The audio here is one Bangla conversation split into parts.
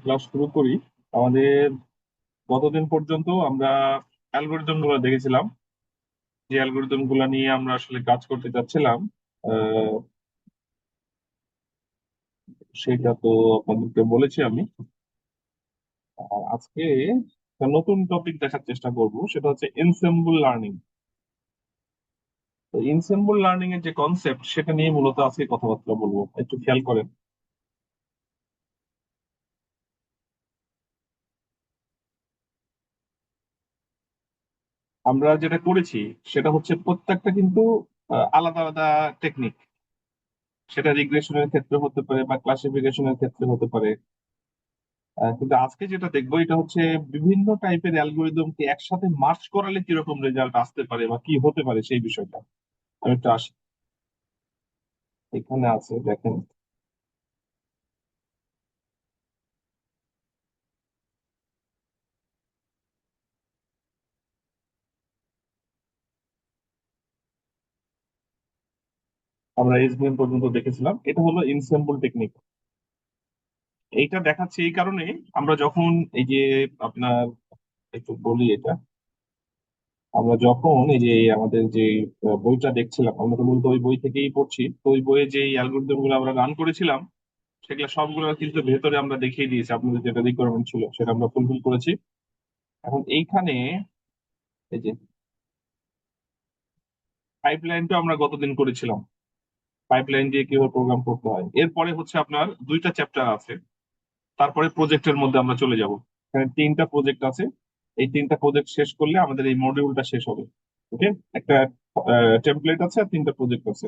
ক্লাস শুরু করি। আমাদের গতদিন পর্যন্ত আমরা অ্যালগোরিদম গুলো দেখেছিলাম, যে অ্যালগোরিদম গুলা নিয়ে আমরা আসলে কাজ করতে চাচ্ছিলাম। আহ, সেটা তো আপনাদেরকে বলেছি আমি। আজকে একটা নতুন টপিক দেখার চেষ্টা করব, সেটা হচ্ছে এনসেম্বল লার্নিং। তো এনসেম্বল লার্নিং এর যে কনসেপ্ট, সেটা নিয়ে মূলত আজকে কথাবার্তা বলবো, একটু খেয়াল করেন। আমরা যেটা করেছি সেটা হচ্ছে প্রত্যেকটা কিন্তু আলাদা আলাদা টেকনিক। সেটা রিগ্রেশনের ক্ষেত্রে হতে পারে বা ক্লাসিফিকেশনের ক্ষেত্রে হতে পারে। কিন্তু আজকে যেটা দেখবো এটা হচ্ছে বিভিন্ন টাইপের অ্যালগোরিদমকে একসাথে মার্চ করালে কিরকম রেজাল্ট আসতে পারে বা কি হতে পারে সেই বিষয়টা। আমি একটু আসি, এখানে আছে দেখেন। আমরা এসবিএম পর্যন্ত দেখেছিলাম, এটা হলো ইনসেম্বল টেকনিক। এইটা দেখাচ্ছি এই কারণে, আমরা যখন এই যে আপনার একটু বলি এটা, আমরা যখন এই যে আমাদের যে বইটা দেখছিলাম, আমরা তো মূলত ওই বই থেকেই পড়ছি, তো ওই বইয়ে যে অ্যালগোরিদম গুলো আমরা রান করেছিলাম সেগুলো সবগুলো কিন্তু ভেতরে আমরা দেখিয়ে দিয়েছি, আপনাদের যেটা রিকোয়ারমেন্ট ছিল সেটা আমরা ফুলফিল করেছি। এখন এইখানে এই যে পাইপলাইনটা আমরা গতদিন করেছিলাম, পাইপলাইন দিয়ে কিভাবে প্রোগ্রাম করতে হয়। এরপরে হচ্ছে আপনার দুইটা চ্যাপ্টার আছে, তারপরে প্রজেক্টের মধ্যে আমরা চলে যাব। এখানে তিনটা প্রজেক্ট আছে, এই তিনটা প্রজেক্ট শেষ করলে আমাদের এই মডিউলটা শেষ হবে। ওকে, একটা টেমপ্লেট আছে আর তিনটা প্রজেক্ট আছে,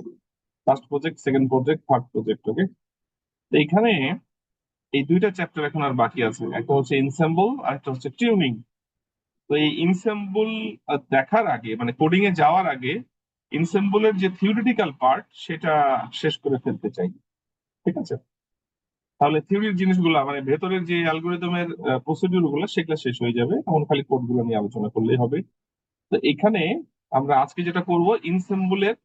first project, second project, third project. Okay, তো এইখানে এই দুইটা চ্যাপ্টার এখন আর বাকি আছে, একটা হচ্ছে ইনসেম্বল আর একটা হচ্ছে টিউনিং। তো এই ইনসেম্বল দেখার আগে, মানে কোডিং এ যাওয়ার আগে, ইনসেম্বলের যে থিওরিটিক্যাল পার্ট সেটা শেষ করে ফেলতে চাই। ঠিক আছে, তাহলে থিওরির জিনিসগুলো মানে ভেতরের যে অ্যালগোরিদমের প্রসিডিউর গুলো সেগুলো শেষ হয়ে যাবে, তখন খালি কোড গুলো নিয়ে আলোচনা করলেই হবে। তো এখানে আমরা আজকে যেটা করব, ইনসেম্বলের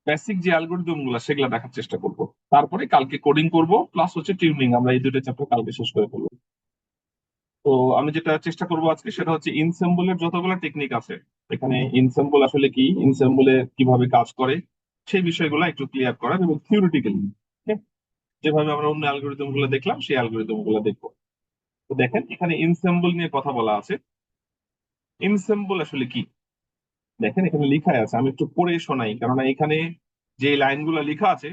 বেসিক যে অ্যালগোরিদম গুলো সেগুলো দেখার চেষ্টা করব। তারপরে কালকে কোডিং করব, প্লাস হচ্ছে টিউনিং, আমরা এই দুটো চ্যাপ্টার কালকে শেষ করে ফেলবো। তো আমি যেটা চেষ্টা করব আজকে সেটা হচ্ছে ইনসেম্বলের যতগুলো টেকনিক আছে, এখানে ইনসেম্বল আসলে কি, ইনসেম্বলে কিভাবে কাজ করে, সেই বিষয়গুলো একটু ক্লিয়ার করার, এবং থিওরিটিক্যালি যেভাবে আমরা অন্য অ্যালগোরিদম গুলো দেখলাম সেই অ্যালগোরিদম গুলো দেখবো। তো দেখেন এখানে ইনসেম্বল নিয়ে কথা বলা আছে। ইনসেম্বল আসলে কি, দেখেন এখানে লেখা আছে, আমি একটু পড়ে শোনাই, কেননা এখানে যে লাইনগুলো লেখা আছে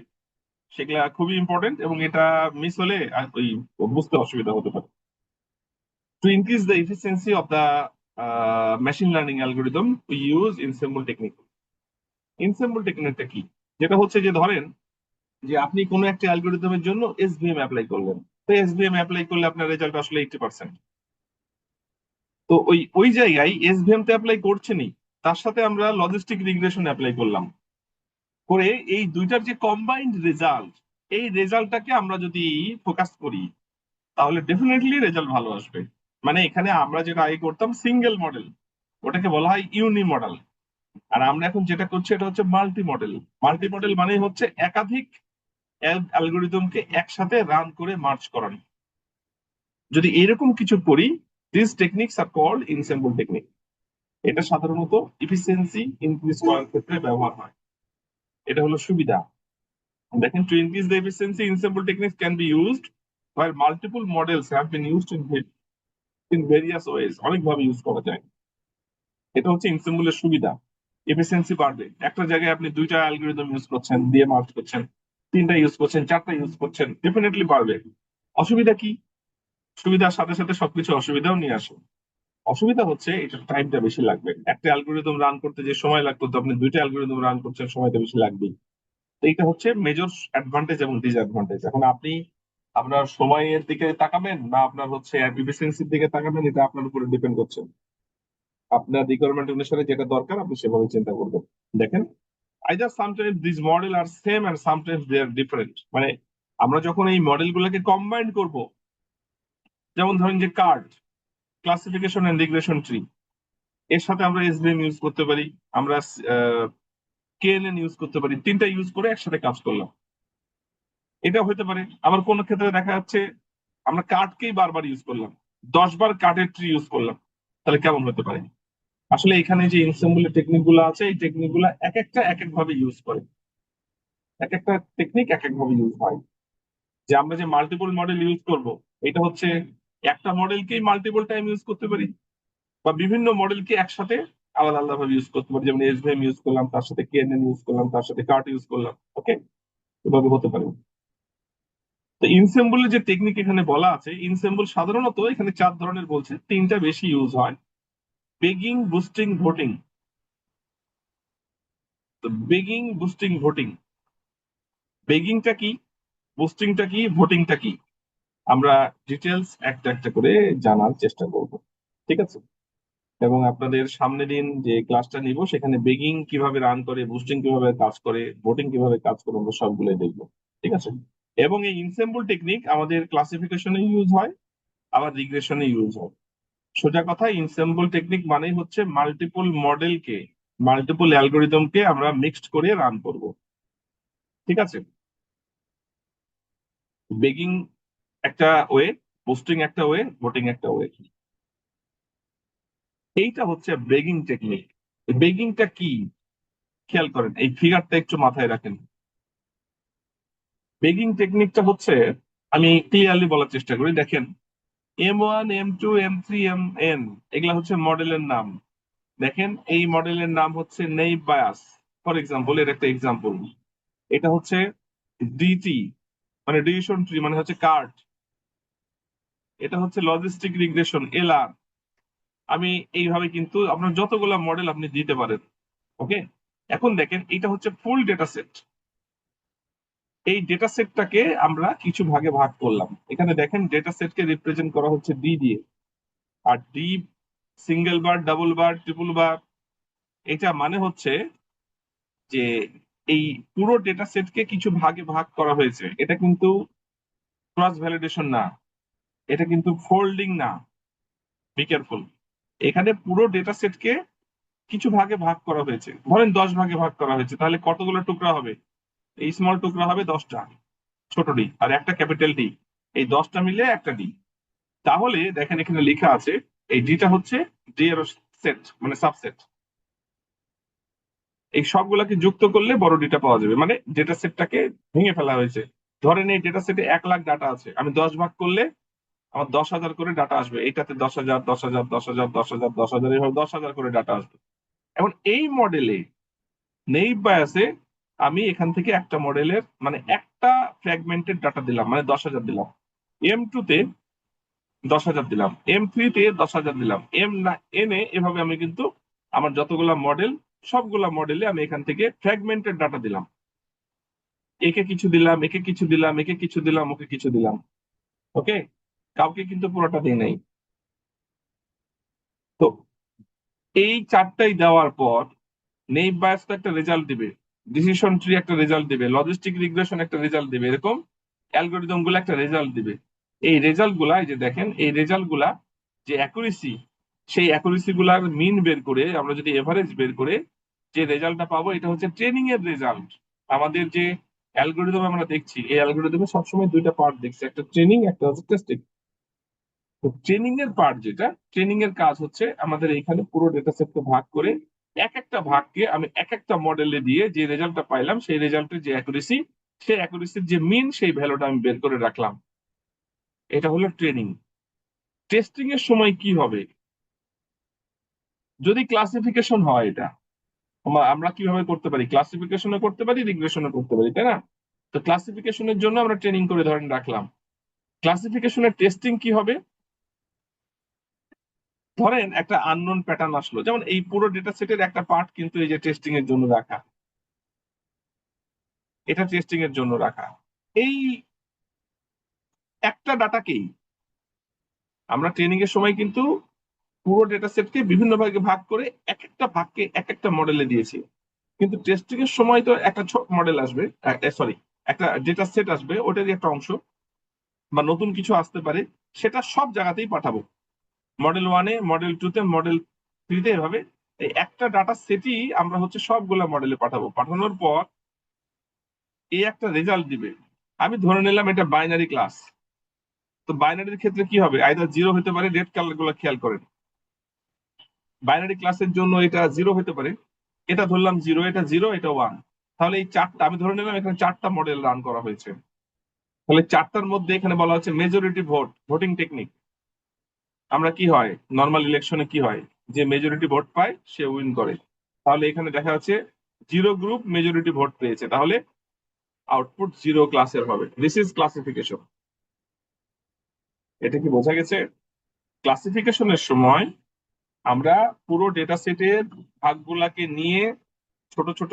সেগুলা খুবই ইম্পর্টেন্ট, এবং এটা মিস হলে ওই বুঝতে অসুবিধা হতে পারে। To increase the efficiency of the machine learning algorithm we use ensemble technique. Ensemble টেকনিকটা কি, যেটা হচ্ছে যে ধরেন যে আপনি কোনো একটা অ্যালগোরিদমের জন্য এসভিএম অ্যাপ্লাই করলেন। তো এসভিএম অ্যাপ্লাই করলে আপনার রেজাল্ট আসলে 80%। তো ওই ওই জায়গায় এসভিএম তে অ্যাপ্লাই করছেনই, তার সাথে আমরা লজিস্টিক রিগ্রেশন অ্যাপ্লাই করলাম, করে এই দুইটার যে কম্বাইন্ড রেজাল্ট, এই রেজাল্টটাকে আমরা যদি ফোকাস করি তাহলে ডেফিনেটলি রেজাল্ট ভালো আসবে। মানে এখানে আমরা যেটা আগে করতাম সিঙ্গেল মডেল, ওটাকে বলা হয় ইউনি মডেল। আর আমরা এখন যেটা করছি এটা হচ্ছে মাল্টি মডেল। মাল্টি মডেল মানে হচ্ছে একাধিক অ্যালগোরিদমকে একসাথে রান করে মার্চ করানো। যদি এরকম কিছু করি, this techniques are called ensemble technique. এটা সাধারণত ইফিসিয়েন্সি ইনক্রিজ করার ক্ষেত্রে ব্যবহার হয়। এটা হলো সুবিধা। দেখেন, to increase the efficiency ensemble techniques can be used while multiple models have been used in various ways, অনেকভাবে ইউজ করা যায়। এটা হচ্ছে ইনসেম্বলের সুবিধা। এফিসিয়েন্সি বাড়বে, একটা জায়গায় আপনি দুইটা অ্যালগোরিদম ইউজ করছেন, দিয়ে মার্চ করছেন, তিনটা ইউজ করছেন, চারটা ইউজ করছেন, ডেফিনেটলি বাড়বে। অসুবিধা কি, সুবিধার সাথে সাথে সবকিছু অসুবিধাও নিয়ে আসে। অসুবিধা হচ্ছে এটা টাইমটা বেশি লাগবে, একটা অ্যালগোরিদম রান করতে যে সময় লাগতো, তো আপনি দুইটা অ্যালগোরিদম রান করছেন, সময়টা বেশি লাগবেই। তো এইটা হচ্ছে মেজর অ্যাডভান্টেজ এবং ডিসঅ্যাডভান্টেজ। এখন আপনি আপনার সময়ের দিকে তাকাবেন না আপনার হচ্ছে এফিসিয়েন্সির দিকে তাকাবেন, এটা আপনার উপরে ডিপেন্ড করছে। আপনার রিকোয়ারমেন্ট অনুসারে যেটা দরকার আপনি সেভাবে চিন্তা করবেন। দেখেন, either sometimes this model are same and sometimes they are different. মানে আমরা যখন এই মডেল গুলোকে কম্বাইন করব, যেমন ধরেন যে CART, classification and regression tree, এর সাথে আমরা এসভিএম ইউজ করতে পারি, আমরা কেএনএন ইউজ করতে পারি, তিনটা ইউজ করে একসাথে কাজ করলাম। এটা হতে পারে। আবার কোন ক্ষেত্রে দেখা যাচ্ছে আমরা কার্ডকেই বারবার ইউজ করলাম, 10 বার কার্ডের ট্রি ইউজ করলাম, তাহলে কেমন হতে পারে? আসলে এখানে যে ইনসেম্বলের টেকনিক গুলো আছে, এই টেকনিক গুলো এক একটা এক এক ভাবে ইউজ করে, এক একটা টেকনিক এক এক ভাবে ইউজ হয়। যে আমরা যে মাল্টিপল মডেল ইউজ করব, এটা হচ্ছে একটা মডেলকেই মাল্টিপল টাইম ইউজ করতে পারি, বা বিভিন্ন মডেলকে একসাথে আলাদা আলাদা ভাবে ইউজ করতে পারি। যেমন এসভিএম ইউজ করলাম, তার সাথে কেএনএন ইউজ করলাম, তার সাথে কার্ট ইউজ করলাম। ওকে, এভাবে হতে পারে। তো ইনসেম্বলের যে টেকনিক এখানে বলা আছে, ইনসেম্বল সাধারণত এখানে 4 ধরনের বলছে, 3টা বেশি ইউজ হয়: বেগিং, বুস্টিং, ভোটিং। তো বেগিং, বুস্টিং, ভোটিং, বেগিংটা কি, বুস্টিংটা কি, ভোটিংটা কি, আমরা ডিটেলস একটা একটা করে জানার চেষ্টা করব। ঠিক আছে? এবং আপনাদের সামনে দিন যে ক্লাসটা নিব, সেখানে বেগিং কিভাবে রান করে, বুস্টিং কিভাবে কাজ করে, ভোটিং কিভাবে কাজ করে, আমরা সবগুলোই দেখবো। ঠিক আছে? এবং এই ইনসেম্বল টেকনিক আমাদের ক্লাসিফিকেশনে ইউজ হয়, আবার রিগ্রেশনে ইউজ হয়। সোজা কথা, ইনসেম্বল টেকনিক মানেই হচ্ছে মাল্টিপল মডেলকে, মাল্টিপল অ্যালগোরিদমকে আমরা মিক্সড করে রান করব। ঠিক আছে? বেগিং একটা ওয়ে, বুস্টিং একটা ওয়ে, ভোটিং একটা ওয়ে। এইটা হচ্ছে বেগিং টেকনিক। বেগিংটা কি, খেয়াল করেন, এই ফিগারটা একটু মাথায় রাখেন। বেগিং টেকনিকটা হচ্ছে, আমি ক্লিয়ারলি বলার চেষ্টা করি, দেখেন, M1, M2, M3, Mn, এগুলা হচ্ছে মডেলের নাম। দেখেন, এই মডেলের নাম হচ্ছে নেইভ বায়াস, ফর এক্সাম্পল, এর একটা এক্সাম্পল। এটা হচ্ছে ডিটি, মানে ডিসিশন ট্রি, মানে হচ্ছে কার্ট। এটা হচ্ছে লজিস্টিক রিগ্রেশন, এলআর। আমি এইভাবে কিন্তু আপনার যতগুলা মডেল আপনি দিতে পারেন। ওকে, এখন দেখেন, এটা হচ্ছে ফুল ডেটা সেট। এই ডেটা সেটটাকে আমরা কিছু ভাগে ভাগ করলাম। এখানে দেখেন, ডেটা সেটকে রিপ্রেজেন্ট করা হচ্ছে ডি দিয়ে। আর ডি, সিঙ্গেল বার, ডাবল বার, ট্রিপল বার, এটা মানে হচ্ছে যে এই পুরো ডেটা সেটকে কিছু ভাগে ভাগ করা হয়েছে। এটা কিন্তু ক্রস ভ্যালিডেশন না, এটা কিন্তু ফোল্ডিং না। Be careful. এখানে পুরো ডেটা সেটকে কিছু ভাগে ভাগ করা হয়েছে, ধরেন 10 ভাগে ভাগ করা হয়েছে, তাহলে কতগুলো টুকরা হবে? এই স্মল টুকরা হবে 10টা, ছোট ডি আর একটা ক্যাপিটাল ডি, এই 10টা মিলে একটা ডি। তাহলে দেখেন, এখানে লেখা আছে এই ডিটা হচ্ছে ডি এর সেট, মানে সাবসেট। এই সবগুলাকে যুক্ত করলে বড় ডেটা পাওয়া যাবে, মানে ডেটা সেটটাকে ভেঙে ফেলা হয়েছে। ধরেন এই ডেটা সেটে 1 লাখ ডাটা আছে, আমি 10 ভাগ করলে আমার 10,000 করে ডাটা আসবে। এইটাতে 10,000, 10,000, 10,000, 10,000, 10,000, এইভাবে 10,000 করে ডাটা আসবে। এখন এই মডেলে, নেইভ বায়াসে, আমি এখান থেকে একটা মডেলের মানে একটা ফ্র্যাগমেন্টেড ডাটা দিলাম, মানে 10,000 দিলাম। M2-তে 10,000 দিলাম, M3-তে 10,000 দিলাম, এনে এভাবে আমি কিন্তু আমার যতগুলা মডেল, সবগুলা মডেলে আমি এখান থেকে ফ্র্যাগমেন্টেড ডাটা দিলাম। একে কিছু দিলাম, একে কিছু দিলাম, একে কিছু দিলাম, ওকে কিছু দিলাম। ওকে, কাউকে কিন্তু পুরোটা দিই নাই। তো এই চারটাই দেওয়ার পর নেইভ বায়াস তো একটা রেজাল্ট দিবে, ডিসিশন ট্রি একটা রেজাল্ট দিবে, লজিস্টিক রিগ্রেশন একটা রেজাল্ট দিবে, এরকম অ্যালগোরিদম গুলো একটা রেজাল্ট দিবে। এই রেজাল্ট গুলা, এই যে দেখেন, এই রেজাল্ট গুলা যে অ্যাকুরেসি, সেই অ্যাকুরেসি গুলার মিন বের করে আমরা যদি এভারেজ বের করে যে রেজাল্টটা পাবো, এটা হচ্ছে ট্রেনিং এর রেজাল্ট। আমাদের যে অ্যালগোরিদম আমরা দেখছি, এই অ্যালগোরিদমে সবসময় দুইটা পার্ট দেখছি, একটা ট্রেনিং, একটা হচ্ছে টেস্টিং। তো ট্রেনিং এর পার্ট, যেটা ট্রেনিং এর কাজ হচ্ছে আমাদের এখানে পুরো ডেটা সেটকে ভাগ করে এক একটা ভাগকে আমি এক একটা মডেলে দিয়ে যে রেজাল্টটা পাইলাম, সেই রেজাল্টের যে অ্যাকুরেসি, সেই অ্যাকুরেসির যে মিন, সেই ভ্যালুটা আমি বের করে রাখলাম। এটা হলো ট্রেনিং। টেস্টিং এর সময় কি হবে? যদি ক্লাসিফিকেশন হয়, এটা আমরা কিভাবে করতে পারি? ক্লাসিফিকেশনে করতে পারি, রিগ্রেশনে করতে পারি, তাই না? তো ক্লাসিফিকেশনের জন্য আমরা ট্রেনিং করে ধরেন রাখলাম। ক্লাসিফিকেশনের টেস্টিং কি হবে? ধরেন একটা আননোন প্যাটার্ন আসলো, যেমন এই পুরো ডেটা সেটের একটা পার্ট কিন্তু এই যে টেস্টিং এর জন্য রাখা, এটা টেস্টিং এর জন্য রাখা। এই একটা ডাটাকেই আমরা ট্রেনিং এর সময় কিন্তু পুরো ডেটা সেটকে বিভিন্ন ভাগে ভাগ করে এক একটা ভাগকে এক একটা মডেলে দিয়েছি। কিন্তু টেস্টিং এর সময় তো একটা ছোট মডেল আসবে, সরি, একটা ডেটা সেট আসবে, ওটারই একটা অংশ, বা নতুন কিছু আসতে পারে, সেটা সব জায়গাতেই পাঠাবো, মডেল ওয়ানে, মডেল টুতে, মডেল থ্রিতে, এভাবে এই একটা ডাটা সেটই আমরা হচ্ছে সবগুলা মডেলে পাঠাবো। পাঠানোর পর এই একটা রেজাল্ট দিবে। আমি ধরে নিলাম এটা বাইনারি ক্লাস। তো বাইনারির ক্ষেত্রে কি হবে, আইদার জিরো হতে পারে, রেড কালার গুলো খেয়াল করেন, বাইনারি ক্লাসের জন্য এটা জিরো হতে পারে, এটা ধরলাম জিরো, এটা জিরো, এটা ওয়ান। তাহলে এই চারটা আমি ধরে নিলাম এখানে চারটা মডেল রান করা হয়েছে। তাহলে চারটার মধ্যে এখানে বলা হচ্ছে মেজরিটি ভোট, ভোটিং টেকনিক। আমরা কি হয়, নর্মাল ইলেকশনে কি হয়, যে মেজরিটি ভোট পায় সে উইন করে। তাহলে এখানে দেখা যাচ্ছে জিরো গ্রুপ মেজরিটি ভোট পেয়েছে, তাহলে আউটপুট জিরো ক্লাসের হবে। This is classification. এটা কি বোঝা গেছে? ক্লাসিফিকেশনের সময় আমরা পুরো ডেটা সেটের ভাগগুলাকে নিয়ে ছোট ছোট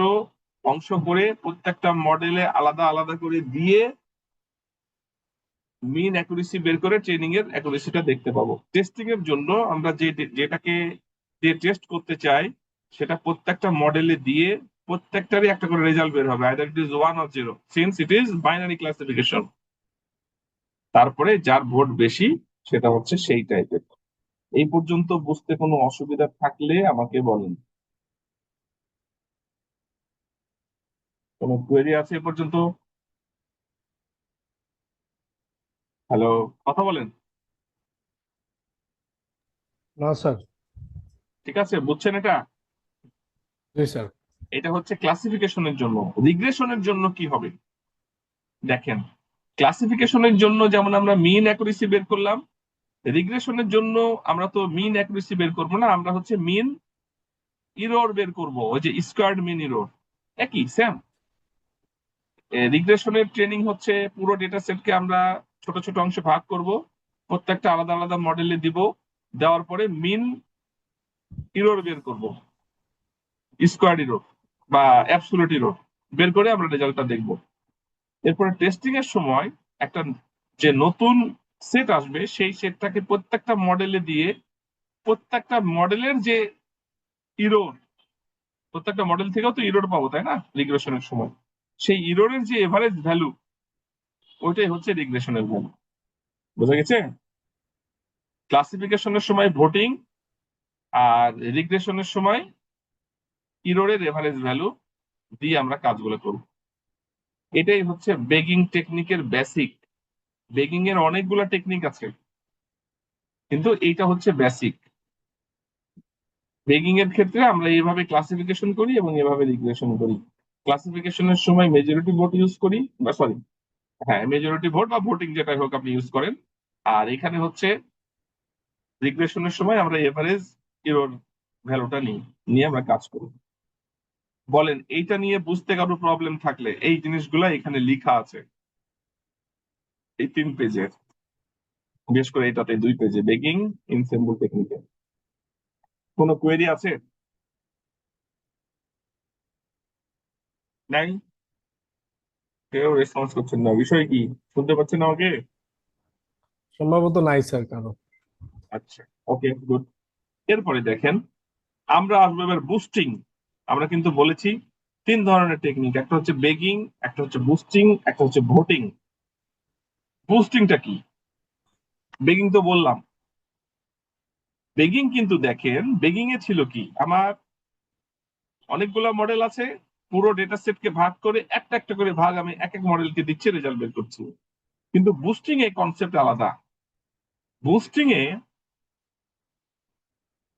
অংশ করে প্রত্যেকটা মডেলে আলাদা আলাদা করে দিয়ে মিন অ্যাকুরেসি বের করে ট্রেনিং এর অ্যাকুরেসিটা দেখতে পাবো। টেস্টিং এর জন্য আমরা যেটাকে যে টেস্ট করতে চাই সেটা প্রত্যেকটা মডেলে দিয়ে প্রত্যেকটারই একটা করে রেজাল্ট বের হবে, either it is one or zero, since it is binary classification. তারপরে যার ভোট বেশি সেটা হচ্ছে সেই টাইপের। এই পর্যন্ত বুঝতে কোনো অসুবিধা থাকলে আমাকে বলেন। কোনো কোয়েরি আছে এ পর্যন্ত? হ্যালো, কথা বলেন। না স্যার। ঠিক আছে, বুঝছেন এটা? জি স্যার। এটা হচ্ছে ক্লাসিফিকেশনের জন্য। রিগ্রেশনের জন্য কি হবে দেখেন, ক্লাসিফিকেশনের জন্য যেমন আমরা মিন অ্যাকুরেসি বের করলাম, রিগ্রেশনের জন্য আমরা তো মিন অ্যাকুরেসি বের করবো না, আমরা হচ্ছে মিন ইরর বের করব, ওই যে স্কোয়ার্ড মিন ইরর, একই সেম। রিগ্রেশনের ট্রেনিং হচ্ছে পুরো ডেটা সেটকে আমরা ছোট ছোট অংশে ভাগ করব, প্রত্যেকটা আলাদা আলাদা মডেলে দিব, দেওয়ার পরে মিন ইরর বের করব, স্কোয়ার্ড ইরর বা অ্যাবসোলিউট ইরর বের করে আমরা রেজাল্টটা দেখব। এরপরে টেস্টিং এর সময় একটা যে নতুন সেট আসবে সেই সেটটাকে প্রত্যেকটা মডেলে দিয়ে প্রত্যেকটা মডেলের যে ইরোর, প্রত্যেকটা মডেল থেকেও তো ইরোর পাবো তাই না রিগ্রেশনের সময়, সেই ইরোরের যে এভারেজ ভ্যালু ওইটাই হচ্ছে রিগ্রেশনের ভ্যালু। বোঝা গেছে? ক্লাসিফিকেশনের সময় ভোটিং আর রিগ্রেশনের সময় ইরোরের এভারেজ ভ্যালু দিয়ে আমরা কাজগুলো করব। এটাই হচ্ছে বেগিং টেকনিকের বেসিক। বেগিং এর অনেকগুলো টেকনিক আছে, কিন্তু এইটা হচ্ছে বেসিক। বেগিং এর ক্ষেত্রে আমরা এইভাবে ক্লাসিফিকেশন করি এবং এভাবে রিগ্রেশন করি। ক্লাসিফিকেশনের সময় মেজরিটি ভোট ইউজ করি, বা সরি, হ্যাঁ মেজরিটি ভোট বা ভোটিং যেটাই হোক আপনি ইউজ করেন। আর এখানে হচ্ছে রিগ্রেশনের সময় আমরা এভারেজ এরর ভ্যালুটা নিই, নিয়ে আমরা কাজ করি। বলেন এইটা নিয়ে বুঝতে কারো প্রবলেম থাকলে, এই জিনিসগুলা এখানে লেখা আছে এই 3 পেজের, বিশেষ করে এটাতে 2 পেজে বেগিং ইনসেম্বল টেকনিকে। কোনো কোয়েরি আছে? নাই? কেউ রেসপন্স করছেন না, বিষয় কি? শুনতে পাচ্ছেন আমাকে? সম্ভবত নাই স্যার কারো। আচ্ছা, ওকে, গুড। এরপরে দেখেন, আমরা আসবো এবার বুস্টিং। আমরা কিন্তু বলেছি 3 ধরনের টেকনিক, একটা হচ্ছে বেগিং, একটা হচ্ছে বুস্টিং, একটা হচ্ছে ভোটিং। বুস্টিংটা কি? বেগিং তো বললাম। বেগিং কিন্তু দেখেন, বেগিং এ ছিল কি, আমার অনেকগুলো মডেল আছে, পুরো ডেটা সেটকে ভাগ করে একটা একটা করে ভাগ আমি এক এক মডেলকে দিচ্ছি, রেজাল্ট বের করছি। কিন্তু বুস্টিং এ কনসেপ্ট আলাদা। বুস্টিং এ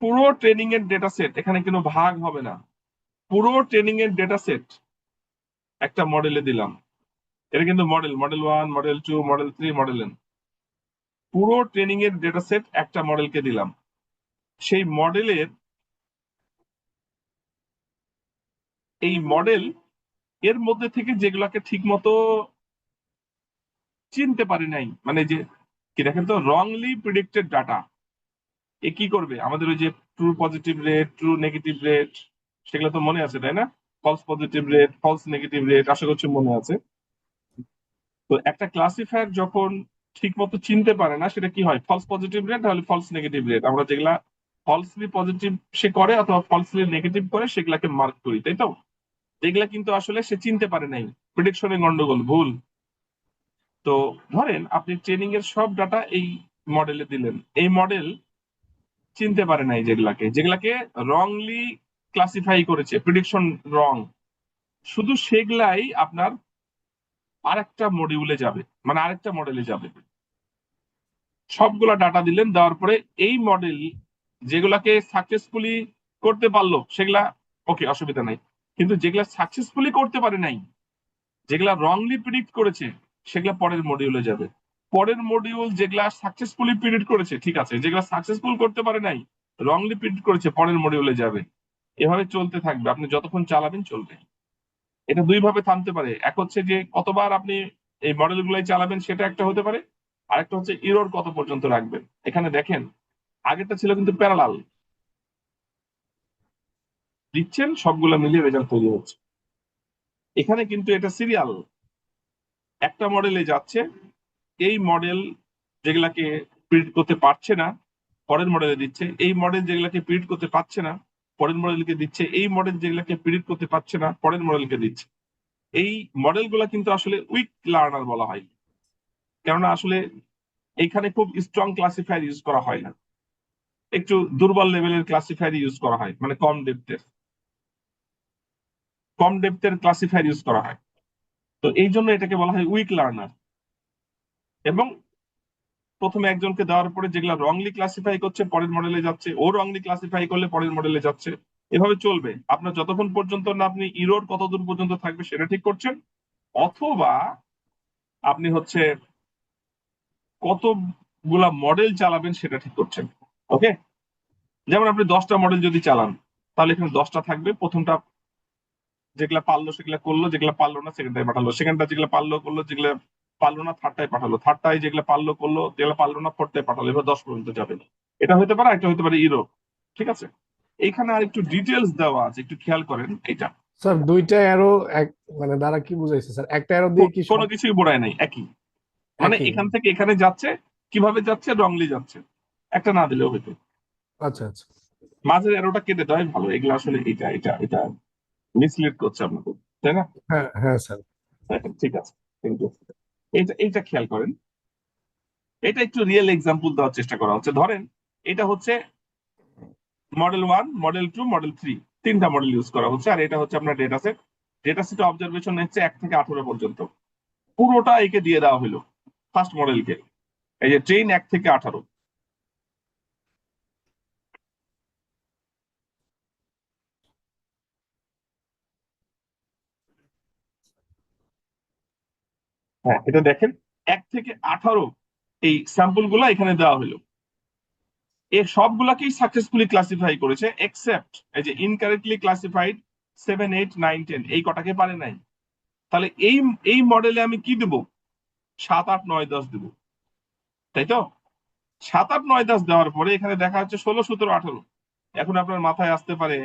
পুরো ট্রেনিং এর ডেটা সেট, এখানে কোনো ভাগ হবে না, পুরো ট্রেনিং এর ডেটা সেট একটা মডেলে দিলাম। এটা কিন্তু model, model 1, model 2, model 3, model N, পুরো ট্রেনিং এর ডেটা সেট একটা মডেলকে দিলাম। সেই মডেলের, এই মডেল এর মধ্যে থেকে যেগুলাকে ঠিক মতো চিনতে পারি নাই, মানে যে কি দেখেন তো, রংলি প্রিডিক্টেড ডাটা, এ কি করবে, আমাদের ওই যে true positive rate, true negative rate, সেগুলো তো মনে আছে তাই না? False positive rate, false negative rate, আশা করছি মনে আছে। তো একটা ক্লাসিফায়ার যখন ঠিক মতো চিনতে পারে না, সেটা কি হয়, ফলস পজিটিভ রেট তাহলে ফলস নেগেটিভ রেট, আমরা যেগুলা ফলসলি পজিটিভ সে করে অথবা ফলসলি নেগেটিভ করে সেগুলাকে মার্ক করি, তাই তো? এগুলা কিন্তু আসলে সে চিনতে পারে নাই, প্রেডিকশনে গন্ডগোল, ভুল। তো ধরেন আপনি ট্রেনিং এর সব ডাটা এই মডেলে দিলেন, এই মডেল চিনতে পারে নাই যেগুলাকে, যেগুলাকে রংলি ক্লাসিফাই করেছে, প্রেডিকশন রং, শুধু সেগুলাই আপনার আরেকটা মডিউলে যাবে, মানে আরেকটা মডেলে যাবে। সবগুলা ডাটা দিলেন, দেওয়ার পরে এই মডেল যেগুলাকে সাকসেসফুলি করতে পারলো সেগুলা ওকে, অসুবিধা নাই। কিন্তু যেগুলা সাকসেসফুলি করতে পারে নাই, যেগুলা রংলি প্রিডিক্ট করেছে, সেগুলা পরের মডিউলে যাবে। পরের মডিউল যেগুলা সাকসেসফুলি প্রিডিক্ট করেছে ঠিক আছে, যেগুলা সাকসেসফুল করতে পারে নাই, রংলি প্রিডিক্ট করেছে, পরের মডিউলে যাবে। এভাবে চলতে থাকবে, আপনি যতক্ষণ চালাবেন চলবে। এটা দুই ভাবে থামতে পারে, এক হচ্ছে যে কতবার আপনি এই মডেল গুলাই চালাবেন সেটা একটা হতে পারে, আরেকটা হচ্ছে ইরর কত পর্যন্ত রাখবেন। এখানে দেখেন, আগেরটা ছিল কিন্তু প্যারালাল, দিচ্ছেন সবগুলো মিলিয়ে রেজাল্ট তৈরি হচ্ছে। এখানে কিন্তু এটা সিরিয়াল, একটা মডেলে যাচ্ছে, এই মডেল যেগুলাকে প্রিন্ট করতে পারছে না পরের মডেলে দিচ্ছে, এই মডেল যেগুলাকে প্রিন্ট করতে পারছে না পরের মডেলকে দিচ্ছে, এই মডেল যেগুলাকে প্রিন্ট করতে পারছে না পরের মডেলকে দিচ্ছে। এই মডেলগুলা কিন্তু আসলে উইক লার্নার বলা হয়, কেননা আসলে এইখানে খুব স্ট্রং ক্লাসিফায়ার ইউজ করা হয় না, একটু দুর্বল লেভেলের ক্লাসিফায়ার ইউজ করা হয়, মানে কম ডেপথের ক্লাসিফায়ার ইউজ করা হয়। তো এই জন্য এটাকে বলা হয় উইক লার্নার। এবং প্রথমে একজনকে দেওয়ার পরে যেগুলা রংলি ক্লাসিফাই করছে পরের মডেলে যাচ্ছে, ও রংলি ক্লাসিফাই করলে পরের মডেলে যাচ্ছে। এভাবে চলবে আপনার যতক্ষণ পর্যন্ত না আপনি ইরোর কতদূর পর্যন্ত থাকবে সেটা ঠিক করছেন, অথবা আপনি হচ্ছে কতগুলা মডেল চালাবেন সেটা ঠিক করছেন। ওকে, যেমন আপনি 10টা মডেল যদি চালান, তাহলে এখানে 10টা থাকবে। প্রথমটা যেগুলা পারলো সেগুলা করলো, যেগুলা পারলো না সেকেন্ডটাই পাঠালো, সেকেন্ডটা যেগুলা পারলো করলো, যেগুলা পারলো না থার্ডটাই পাঠালো, থার্ডটাই যেগুলা পারলো করলো, যেগুলা পারলো না ফোর্থটাই পাঠালো। এবার 10 পর্যন্ত যাবে। এটা হতে পারে, একটা হতে পারে ইরো। ঠিক আছে, এইখানে আর একটু ডিটেলস দেওয়া আছে, একটু খেয়াল করেন এটা। স্যার দুইটা অ্যারো এক মানে দ্বারা কি বুঝাইছে স্যার, একটা অ্যারো দিয়ে কি কোনো সব কিছুই বোড়ায় নাই, একই। মানে একই? এখান থেকে এখানে যাচ্ছে, কিভাবে যাচ্ছে, রংলি যাচ্ছে, একটা না দিলেও হইতো। আচ্ছা আচ্ছা। মাঝের এরোটা কেটে দেওয়াই ভালো, এগুলো আসলে এটা এটা এটা মিসলিড করছে আপনাকে, তাই না? হ্যাঁ হ্যাঁ স্যার। ঠিক আছে, থ্যাংক ইউ। এইটা এইটা খেয়াল করেন, এটা একটু রিয়েল এক্সাম্পল দেওয়ার চেষ্টা করা হচ্ছে। ধরেন এটা হচ্ছে মডেল 1, মডেল 2, মডেল 3, তিনটা মডেল ইউজ করা হচ্ছে, আর এটা হচ্ছে আপনার data set. Data set observation হচ্ছে 1 থেকে 18 পর্যন্ত, পুরোটা একে দিয়ে দেওয়া হলো ফার্স্ট মডেলকে। এই যে ট্রেন 1 থেকে 18। হ্যাঁ, এটা দেখেন, 1 থেকে 18 এই স্যাম্পল গুলা এখানে দেওয়া হলো। এর সবগুলাকেই সাকসেসফুলি ক্লাসিফাই করেছে, এক্সেপ্ট এই যে ইনকারেক্টলি ক্লাসিফাইড 7, 8, 9, 10, এই কটাকে পারে নাই। তাহলে এই এই মডেলে আমি কি দেবো? 7, 8, 9, 10 দেবো, তাই তো? 7, 8, 9, 10 দেওয়ার পরে এখানে দেখা যাচ্ছে 16, 17, 18। এখন আপনার মাথায় আসতে পারে,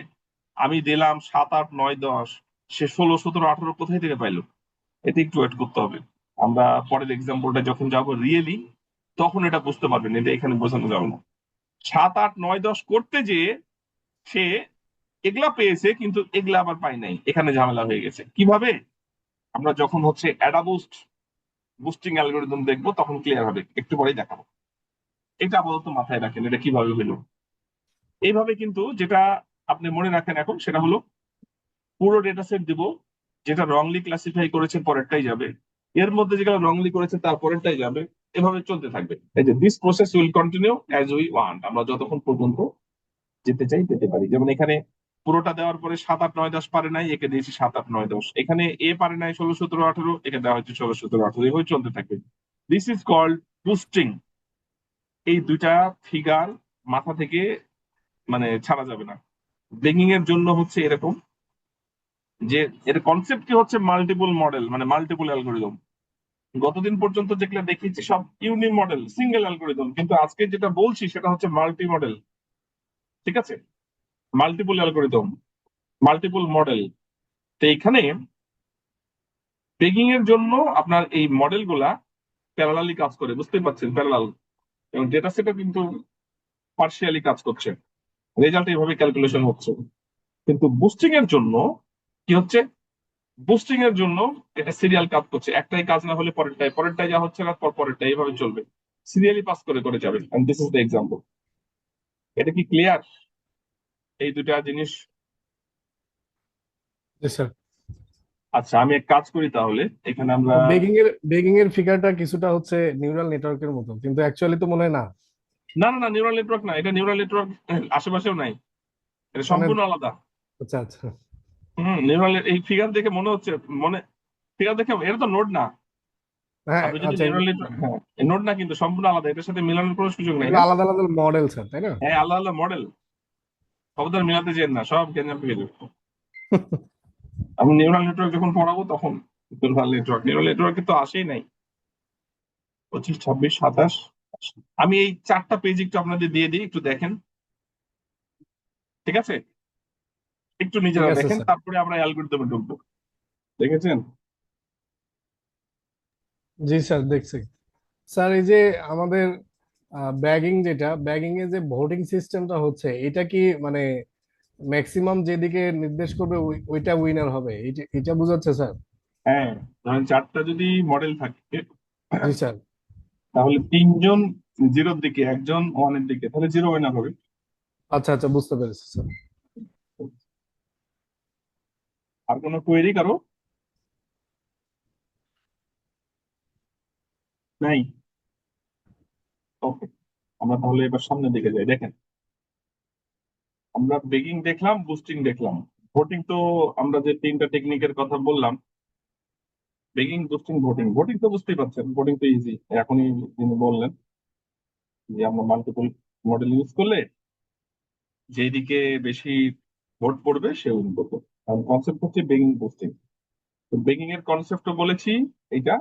আমি দিলাম 7, 8, 9, 10, সে 16, 17, 18 কোথায় থেকে পাইলো? এটা একটু ওয়েট করতে হবে, আমরা পরের এক্সাম্পলটা যখন যাবো রিয়েলি, তখন এটা বুঝতে পারবেন, এটা এখানে বোঝানো যাবে না। 7, 8, 9, 10 করতে যে সে এগুলা পেয়েছে, কিন্তু এগুলা আবার পাই নাই, এখানে ঝামেলা হয়ে গেছে। কিভাবে? আমরা যখন হচ্ছে অ্যাডাবুস্ট বুস্টিং অ্যালগোরিদম দেখবো তখন ক্লিয়ার হবে, একটু পরেই দেখাবো। এটা আপাতত মাথায় রাখেন, এটা কিভাবে হলো। এইভাবে কিন্তু যেটা আপনি মনে রাখেন এখন সেটা হলো, পুরো ডেটা সেট দিব, যেটা রংলি ক্লাসিফাই করেছে পরেরটাই যাবে, এর মধ্যে যেগুলো রংলি করেছে তার পরেরটাই যাবে। এভাবে চলতে থাকবে। এই যে this process will continue as we want, আমরা যতক্ষণ পর্যন্ত যেতে চাই যেতে পারি। যেমন এখানে পুরোটা দেওয়ার পরে 7, 8, 9, 10 পারে নাই, একে দিয়েছি 7, 8, 9, 10। এখানে এ পারে নাই 16, 17, 18, একে দেওয়া হচ্ছে 16, 17, 18। এভাবে চলতে থাকবে। This is called boosting. এই দুইটা ফিগার মাথা থেকে মানে ছাড়া যাবে না। বেগিং এর জন্য হচ্ছে এরকম, যে এর কনসেপ্ট কি হচ্ছে মাল্টিপল মডেল, মানে মাল্টিপল অ্যালগোরিদম। গতদিন পর্যন্ত যেগুলো দেখিয়েছি সব ইউনি মডেল, সিঙ্গেল অ্যালগোরিদম, কিন্তু আজকে যেটা বলছি সেটা হচ্ছে মাল্টি মডেল। ঠিক আছে, মাল্টিপল অ্যালগোরিদম, মাল্টিপল মডেল। তো এখানে বেগিং এর জন্য আপনার এই মডেল গুলা প্যারালালি কাজ করে, বুঝতেই পারছেন, প্যারালাল। এবং ডেটা সেটও কিন্তু পার্শিয়ালি কাজ করছে, রেজাল্ট এইভাবে ক্যালকুলেশন হচ্ছে। কিন্তু বুস্টিং এর জন্য কি হচ্ছে? বুস্টিং এর জন্য এটা সিরিয়াল কাজ করছে, একটাই কাজ না হলে পরেরটাই, পরেরটাই যা হচ্ছে না পরেরটাই, এইভাবে চলবে, সিরিয়ালি পাস করে করে যাবে। And this is the example. এটা কি ক্লিয়ার, এই দুটা জিনিস? জি স্যার। আচ্ছা, আমি এক কাজ করি তাহলে, এখানে আমরা বেগিং এর ফিগারটা কিছুটা হচ্ছে নিউরাল নেটওয়ার্কের মতো, কিন্তু অ্যাকচুয়ালি তো মনে হয় না। না না না, নিউরাল নেটওয়ার্ক না, এটা নিউরাল নেটওয়ার্ক আশেপাশেও নাই, এটা মানে সম্পূর্ণ আলাদা। আচ্ছা আচ্ছা। নিউরাল এই ফিগার দেখে মনে হচ্ছে, মনে ফিগার দেখে এটা তো নোড না। হ্যাঁ আপনি যদি আচ্ছা, নিউরাল নেটওয়ার্ক, হ্যাঁ, নোড না কিন্তু সম্পূর্ণ আলাদা, এটার সাথে মিলানোর কোনো সুযোগ নাই, এগুলো হ্যাঁ। আলাদা আলাদা মডেল স্যার, তাই না? হ্যাঁ, আলাদা আলাদা মডেল, খবরদার মিলাতে চেন না, সব গ্যাঞ্জাম পেয়ে যাবে। আমি নিউরাল নেটওয়ার্ক যখন পড়াবো তখন নিউরাল নেটওয়ার্কে তো আসেই নাই। 25, 26, 27। আমি এই 4টা পেজ একটু আপনাদের দিয়ে দিই, একটু দেখেন, ঠিক আছে? একটু ঠিক নিজেরা আছে দেখেন, স্যার। তারপরে আমরা অ্যালগরিদমে ঢুকবো। দেখেছেন? জি স্যার, দেখছি। স্যার এই যে আমাদের ব্যাগিং, যেটা ব্যাগিং এ যে ভোটিং সিস্টেমটা হচ্ছে, এটা কি মানে ম্যাক্সিমাম যেদিকে নির্দেশ করবে ওইটা উইনার হবে, এটা এটা বোঝাচ্ছে স্যার? হ্যাঁ, ধরেন 4টা যদি মডেল থাকে, জি স্যার। তাহলে 3জন জিরোর দিকে, একজন ওয়ানের দিকে, তাহলে জিরো উইনার হবে। আচ্ছা আচ্ছা, বুঝতে পেরেছি স্যার। আর কোনো কোয়েরি কারো নাই? ওকে, আমরা তাহলে এবার সামনের দিকে যাই। দেখেন, আমরা বেগিং দেখলাম, বুস্টিং দেখলাম, ভোটিং তো আমরা যে 3টা টেকনিকের কথা বললাম, বেগিং, বুস্টিং, ভোটিং। ভোটিং তো বুঝতেই পারছেন, ভোটিং তো ইজি, এখনই যিনি বললেন যে আমরা মাল্টিপল মডেল ইউজ করলে যেদিকে বেশি ভোট পড়বে সে উইন করবে। কারণ কনসেপ্ট হচ্ছে বেগিং, বুস্টিং। তো বেগিং এর কনসেপ্টও বলেছি এটা,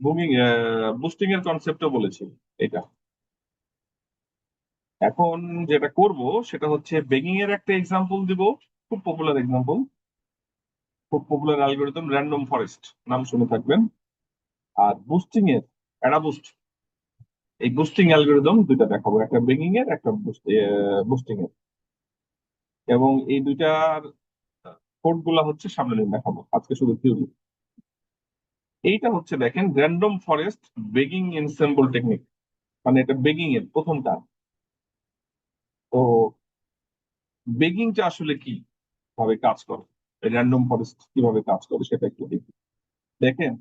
বুমিং বুস্টিং এর কনসেপ্টও বলেছি এটা। এখন যেটা করব সেটা হচ্ছে বেগিং এর একটা এক্সাম্পল দিব, খুব পপুলার এক্সাম্পল, খুব পপুলার অ্যালগোরিদম র্যান্ডম ফরেস্ট, নাম শুনে থাকবেন। আর বুস্টিং এর অ্যাডাবুস্ট, এই বুস্টিং অ্যালগোরিদম দুইটা দেখাবো, একটা বেগিং এর, একটা বুস্টিং এর। এবং এই দুইটার কোড গুলা হচ্ছে সামনে দিন দেখাবো, আজকে শুধু থিওরি। এইটা হচ্ছে দেখেন random forest begging ensemble technique, মানে এটা বেগিং এর প্রথমটা। তো বেগিংটা আসলে কি ভাবে কাজ করে, র্যান্ডম ফরেস্ট কিভাবে কাজ করে সেটা একটু দেখি। দেখেন,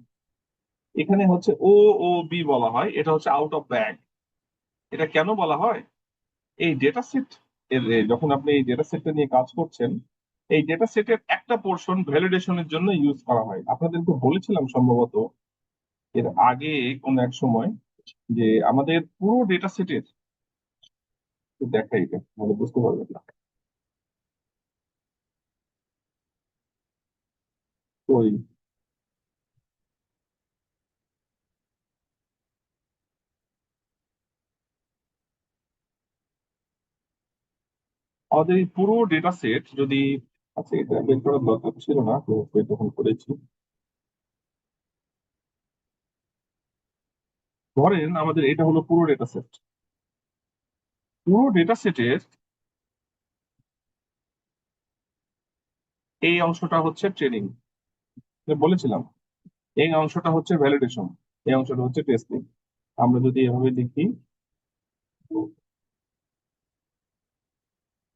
এখানে হচ্ছে ও ও বি বলা হয়, এটা হচ্ছে আউট অফ ব্যাগ। এটা কেন বলা হয়? এই ডেটা সেট এর যখন আপনি এই ডেটা সেটটা নিয়ে কাজ করছেন, এই ডেটা সেটের একটা পোর্শন ভ্যালিডেশনের জন্য ইউজ করা হয়। আপনাদেরকে বলেছিলাম সম্ভবত এর আগে কোন এক সময় যে আমাদের পুরো ডেটা সেটের, দেখাই এটা মানে বুঝতে পারবেন না। ওই আমাদের এই পুরো ডেটা সেট যদি, আচ্ছা এটা বের করার দরকার ছিল না তো তখন করেছি। ধরেন আমাদের এটা হলো পুরো ডেটা সেট, পুরো ডেটা সেটের এই অংশটা হচ্ছে ট্রেনিং, বলেছিলাম। এই অংশটা হচ্ছে ভ্যালিডেশন, এই অংশটা হচ্ছে টেস্টিং। আমরা যদি এভাবে লিখি,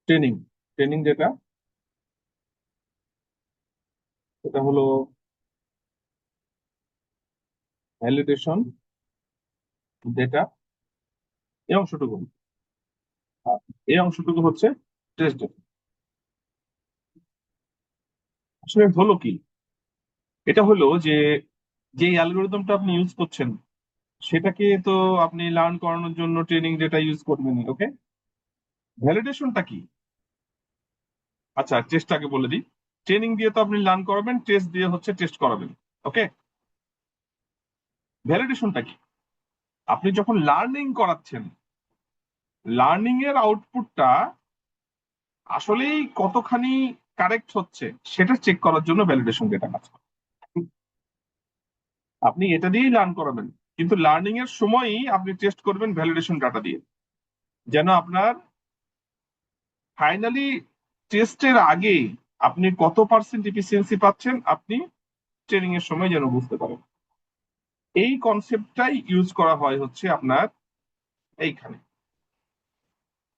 ট্রেনিং, ট্রেনিং যেটা, এটা হলো ভ্যালিডেশন ডেটা, এই অংশটুকু। আর এই অংশটুকু হচ্ছে টেস্ট ডেটা। আসলে হলো কি, এটা হলো যে যে অ্যালগোরিদমটা আপনি ইউজ করছেন সেটাকে তো আপনি লার্ন করানোর জন্য ট্রেনিং ডেটা ইউজ করবেন, ওকে? ভ্যালিডেশনটা কি? আচ্ছা, টেস্টটাকে বলে দিই। ট্রেনিং দিয়ে তো আপনি লার্ন করাবেন, টেস্ট দিয়ে হচ্ছে টেস্ট করাবেন, ওকে? ভ্যালিডেশনটা কি? আপনি যখন লার্নিং করাচ্ছেন, লার্নিং এর আউটপুটটা আসলেই কতখানি কারেক্ট হচ্ছে সেটা চেক করার জন্য ভ্যালিডেশন ডেটা কাজ করে। আপনি এটা দিয়েই লার্ন করাবেন, কিন্তু লার্নিং এর সময়ই আপনি টেস্ট করবেন ভ্যালিডেশন ডাটা দিয়ে, যেন আপনার ফাইনালি টেস্টের আগে আপনি কত পার্সেন্ট এফিসিয়েন্সি পাচ্ছেন আপনি ট্রেনিং এর সময় যেন বুঝতে পারেন। এই কনসেপ্টটাই ইউজ করা হয় হচ্ছে আপনার এইখানে,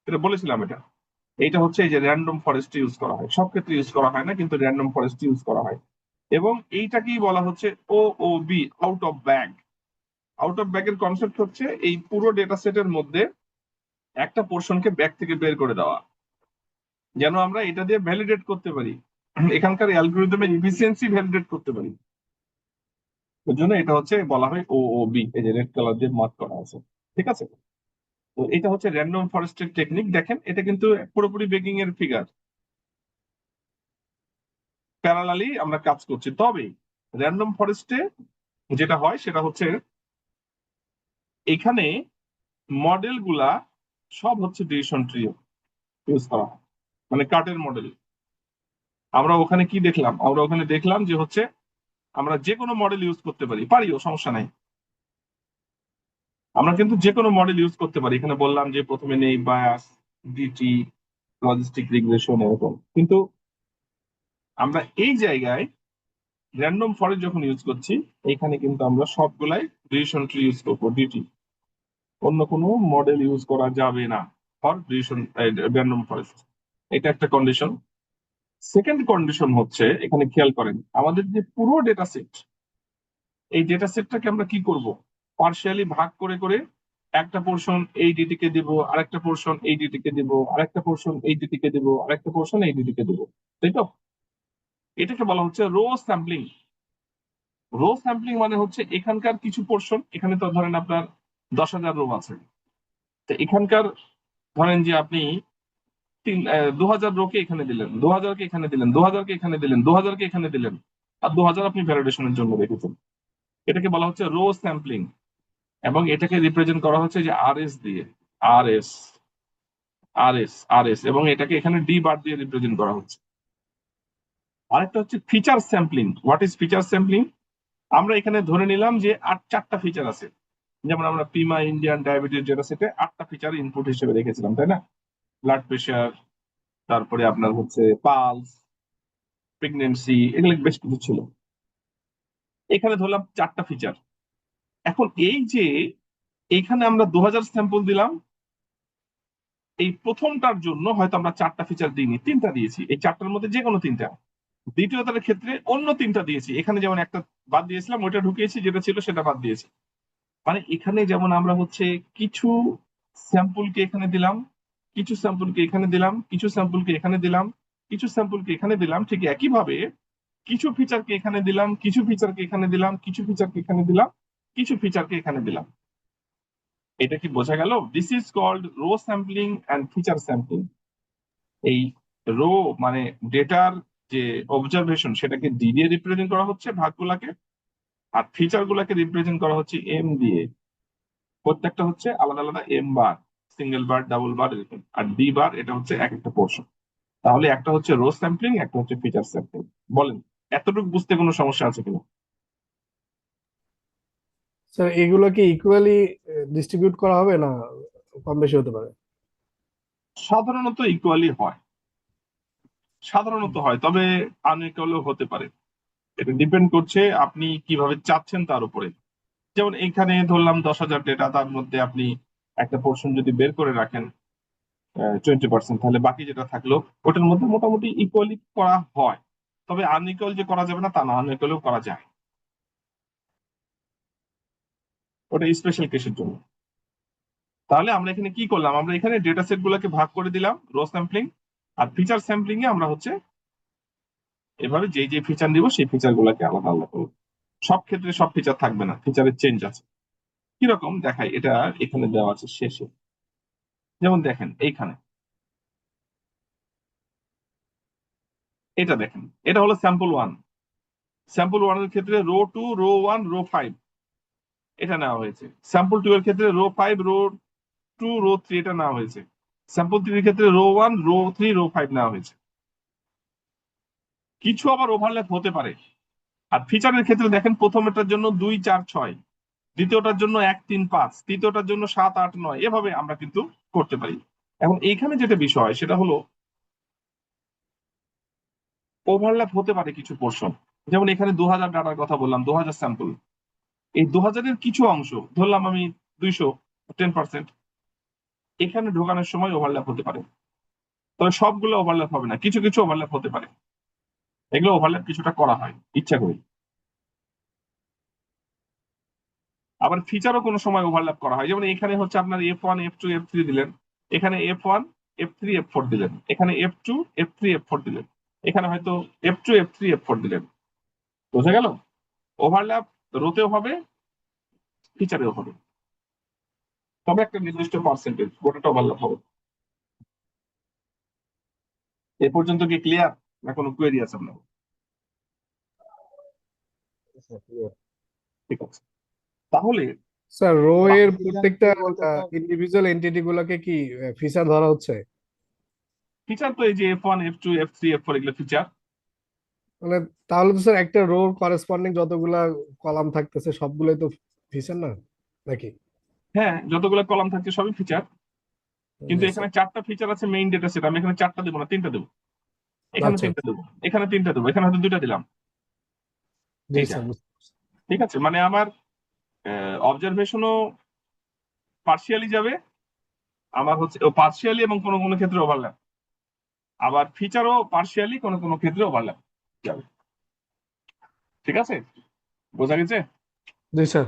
এটা বলেছিলাম। এটা এইটা হচ্ছে এই যে র্যান্ডম ফরেস্ট ইউজ করা হয়, সব ক্ষেত্রে ইউজ করা হয় না, কিন্তু র্যান্ডম ফরেস্ট ইউজ করা হয়। এবং এইটাকেই বলা হচ্ছে O O B, out of bag. Out of ব্যাগের কনসেপ্ট হচ্ছে এই পুরো ডেটা সেটের মধ্যে একটা পোর্শনকে ব্যাগ থেকে বের করে দেওয়া, যেন আমরা এটা দিয়ে ভ্যালিডেট করতে পারি, এখানকার অ্যালগোরিদমের ইফিসিয়েন্সি ভ্যালিডেট করতে পারি। ওই জন্য এটা হচ্ছে বলা হয় ও ও বি, এই যে রেড কালার দিয়ে মার্ক করা আছে। ঠিক আছে, তো এটা হচ্ছে র্যান্ডম ফরেস্টের টেকনিক। দেখেন এটা কিন্তু পুরোপুরি বেকিং এর ফিগার, প্যারালালি আমরা কাজ করছি। তবে র্যান্ডম ফরেস্টে যেটা হয় সেটা হচ্ছে এখানে মডেল গুলা সব হচ্ছে ডিসিশন ট্রি ইউজ করা হয়, মানে কার্টের মডেল। আমরা ওখানে কি দেখলাম, আমরা ওখানে দেখলাম যে হচ্ছে আমরা যে কোনো মডেল ইউজ করতে পারি, পারিও, সমস্যা নাই। আমরা কিন্তু যে কোনো মডেল ইউজ করতে পারি। এখানে বললাম যে প্রথমে নেই বায়াস, ডিটি, লজিস্টিক রিগ্রেশন, এরকম। কিন্তু আমরা এই জায়গায় র্যান্ডম ফরেস্ট যখন ইউজ করছি, এখানে কিন্তু আমরা সবগুলাই ডিসিশন ট্রি ইউজ করবো, ডিটি। অন্য কোনো মডেল ইউজ করা যাবে না ফর ডিসিশন র্যান্ডম ফরেস্ট। এটা একটা কন্ডিশন। সেকেন্ড কন্ডিশন হচ্ছে, এখানে খেয়াল করেন, আমাদের যে পুরো ডেটা সেট, এই ডেটা সেটটাকে আমরা কি করব, পার্শিয়ালি ভাগ করে করে একটা পোর্শন এই ডিটি কে দিব, আরেকটা পোর্শন এই ডিটি কে দিব, আরেকটা পোর্শন এই ডিটি কে দিব, আরেকটা পোর্শন এই ডিটি কে দিব, তাই তো? এটাকে বলা হচ্ছে রো স্যাম্পলিং। রো স্যাম্পলিং মানে হচ্ছে এখানকার কিছু পোর্শন, এখানে তো ধরেন আপনার 10,000 রো আছে, তো এখানকার ধরেন যে আপনি 2,000 রোকে এখানে দিলেন, 2,000 কে এখানে দিলেন, 2,000 কে এখানে দিলেন, 2,000 কে এখানে দিলেন, আর 2,000 আপনি ভ্যালিডেশনের জন্য রেখেছেন। এটাকে বলা হচ্ছে রো স্যাম্পলিং। এবং এটাকে রিপ্রেজেন্ট করা হচ্ছে যে আর এস দিয়ে, আর এস, আর এস, এবং এটাকে এখানে ডি বার দিয়ে রিপ্রেজেন্ট করা হচ্ছে। আরেকটা হচ্ছে feature sampling. What is feature sampling? আমরা এখানে ধরে নিলাম যে 4টা ফিচার আছে, যেমন আমরা পিমা ইন্ডিয়ান ডায়াবেটিস যেটা, সেটা 8টা ফিচার ইনপুট হিসেবে রেখেছিলাম, তাই না? ব্লাড প্রেশার, তারপরে আপনার হচ্ছে পালস, প্রেগনেন্সি, এগুলো বেশ কিছু ছিল। এখানে ধরলাম 4টা ফিচার। এখন এই যে এইখানে আমরা 2,000 স্যাম্পল দিলাম, এই প্রথমটার জন্য হয়তো আমরা 4টা ফিচার দিইনি, 3টা দিয়েছি, এই 4টার মধ্যে যে কোনো 3টা। দ্বিতীয়টার ক্ষেত্রে অন্য 3টা দিয়েছি, এখানে যেমন একটা বাদ দিয়েছিলাম, ওইটা ঢুকিয়েছি, যেটা ছিল সেটা বাদ দিয়েছি। মানে এখানে যেমন আমরা হচ্ছে কিছু স্যাম্পলকে এখানে দিলাম, কিছু স্যাম্পলকে এখানে দিলাম, কিছু স্যাম্পলকে এখানে দিলাম, কিছু স্যাম্পলকে এখানে দিলাম, ঠিক একইভাবে কিছু ফিচারকে এখানে দিলাম, কিছু ফিচারকে এখানে দিলাম, কিছু ফিচারকে এখানে দিলাম, কিছু ফিচারকে এখানে দিলাম। এটা কি বোঝা গেল? This is called row sampling and feature sampling. এই রো মানে ডেটার যে অবজারভেশন, সেটাকে ডি দিয়ে রিপ্রেজেন্ট করা হচ্ছে ভাগগুলাকে, আর ফিচার গুলাকে রিপ্রেজেন্ট করা হচ্ছে এম দিয়ে। প্রত্যেকটা হচ্ছে আলাদা আলাদা এম বার, সিঙ্গেল বার, ডাবল বার, এরকম। আর ডি বার এটা হচ্ছে এক একটা পোর্শন। তাহলে একটা হচ্ছে রো স্যাম্পলিং, একটা হচ্ছে ফিচার স্যাম্পলিং। বলেন এতটুকু বুঝতে কোনো সমস্যা আছে কিনা? স্যার এগুলো কি ইকুয়ালি ডিস্ট্রিবিউট করা হবে না কম বেশি হতে পারে? সাধারণত ইকুয়ালি হয়, সাধারণত হয়, তবে আনইকুয়ালও হতে পারে। এটা ডিপেন্ড করছে আপনি কিভাবে চাচ্ছেন তার উপরে। যেমন এখানে ধরলাম 10,000 ডেটা, তার মধ্যে আপনি একটা পোর্শন যদি বের করে রাখেন 20%, তাহলে বাকি যেটা থাকলো ওটার মধ্যে মোটামুটি ইকুয়ালি করা হয়। তবে আনইকুয়াল যে করা যাবে না তা না, আনইকুয়ালও করা যায়, ওটা স্পেশাল কেসের জন্য। তাহলে আমরা এখানে কি করলাম, আমরা এখানে ডেটা সেট গুলোকে ভাগ করে দিলাম রো স্যাম্পলিং আর ফিচার স্যাম্পলিং এ। আমরা হচ্ছে এভাবে যেই যে ফিচার নিব সেই ফিচার গুলাকে আলাদা আলাদা করবো। সব ক্ষেত্রে সব ফিচার থাকবে না, ফিচারের চেঞ্জ আছে। কিরকম দেখাই, এটা এখানে দেওয়া আছে শেষে। যেমন দেখেন এইখানে, এটা দেখেন, এটা হলো স্যাম্পল ওয়ান। স্যাম্পল ওয়ান এর ক্ষেত্রে row two, row one, row five এটা নেওয়া হয়েছে। স্যাম্পল টু এর ক্ষেত্রে row five, row two, row three এটা নেওয়া হয়েছে। স্যাম্পল থ্রি এর ক্ষেত্রে row one, row three, row five নেওয়া হয়েছে। কিছু আবার ওভারল্যাপ হতে পারে। আর ফিচারের ক্ষেত্রে দেখেন, প্রথমটার জন্য 2, 4, 6, দ্বিতীয়টার জন্য 1, 3, 5, তৃতীয়টার জন্য 7, 8, 9, এভাবে আমরা কিন্তু করতে পারি। এখন এইখানে যেটা বিষয় সেটা হলো ওভারল্যাপ হতে পারে কিছু পোর্শন। যেমন এখানে 2,000 ডাটার কথা বললাম, 2,000 স্যাম্পল, এই 2,000-এর কিছু অংশ ধরলাম আমি 200, 10%, এখানে ঢোকানোর সময় ওভারল্যাপ হতে পারে। তবে সবগুলো ওভারল্যাপ হবে না, কিছু কিছু ওভারল্যাপ হতে পারে। এগুলো ওভারল্যাপ কিছুটা করা হয় ইচ্ছা করে। আবার ফিচারও কোনো সময় ওভারল্যাপ করা হয়, যেমন এখানে হচ্ছে আপনার F1 F2 F3 দিলেন, এখানে F1 F3 F4 দিলেন, এখানে F2 F3 F4 দিলেন, এখানে হয়তো F2 F3 F4 দিলেন। বোঝা গেল? ওভারল্যাপ রোতেও হবে, ফিচারেও হবে, তবে একটা নির্দিষ্ট পার্সেন্টেজ, গোটাটা ওভারল্যাপ হবে। এ পর্যন্ত কি ক্লিয়ার, না কোনো কোয়েরি আছে আপনার? Sir clear. ঠিক আছে, তাহলে স্যার রো এর ডিসিশন প্রত্যেকটা ট্রি বলতে স্যার, ইন্ডিভিজুয়াল এন্টিটি গুলোকে কি ফিচার ধরা হচ্ছে? ফিচার তো এই যে F1 F2 F3 F4 এগুলো ফিচার। মানে তাহলে তো স্যার একটা রোর করেসপন্ডিং যতগুলা কলাম থাকতেছে সবগুলোই তো ফিচার না নাকি? হ্যাঁ, যতগুলো কলাম থাকছে সবই ফিচার, কিন্তু জি এখানে স্যার। 4টা ফিচার আছে মেইন ডেটা সেট, আমি এখানে 4টা দেবো না, 3টা দেবো। এখানে আচ্ছা 3টা আচ্ছা। দেবো, এখানে 3টা দেবো, এখানে হয়তো 2টা দিলাম। জি এইটা স্যার ঠিক আছে, মানে আমার অবজারভেশনও পার্শিয়ালি যাবে, আমার হচ্ছে পার্শিয়ালি এবং কোনো কোনো ক্ষেত্রে ওভারল্যাপ, আবার ফিচারও পার্শিয়ালি কোনো কোনো ক্ষেত্রে ওভারল্যাপ যাবে। ঠিক আছে, বোঝা গেছে? জি স্যার।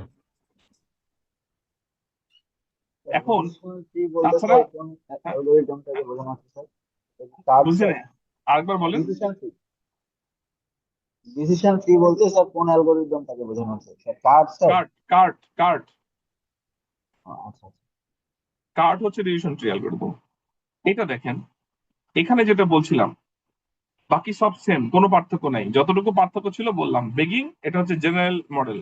ডিসিশন এখন ট্রি বলতে তাছাড়া, স্যার কোন হ্যাঁ, অ্যালগরিদমটাকে বোঝানো হচ্ছে স্যার? কার্ড বুঝছেন? স্যার? আরেকবার বলেন। ডিসিশন ট্রি, ডিসিশন ট্রি বলতে স্যার কোন অ্যালগরিদমটাকে বোঝানো হচ্ছে sir? Card sir? Cart cart cart আচ্ছা আচ্ছা। কার্ট হচ্ছে ডিসিশন ট্রি অ্যালগরিদম। এটা দেখেন, এখানে যেটা বলছিলাম, বাকি সব সেম, কোনো পার্থক্য নাই। যতটুকু পার্থক্য ছিল বললাম, বেগিং এটা হচ্ছে জেনারেল মডেল,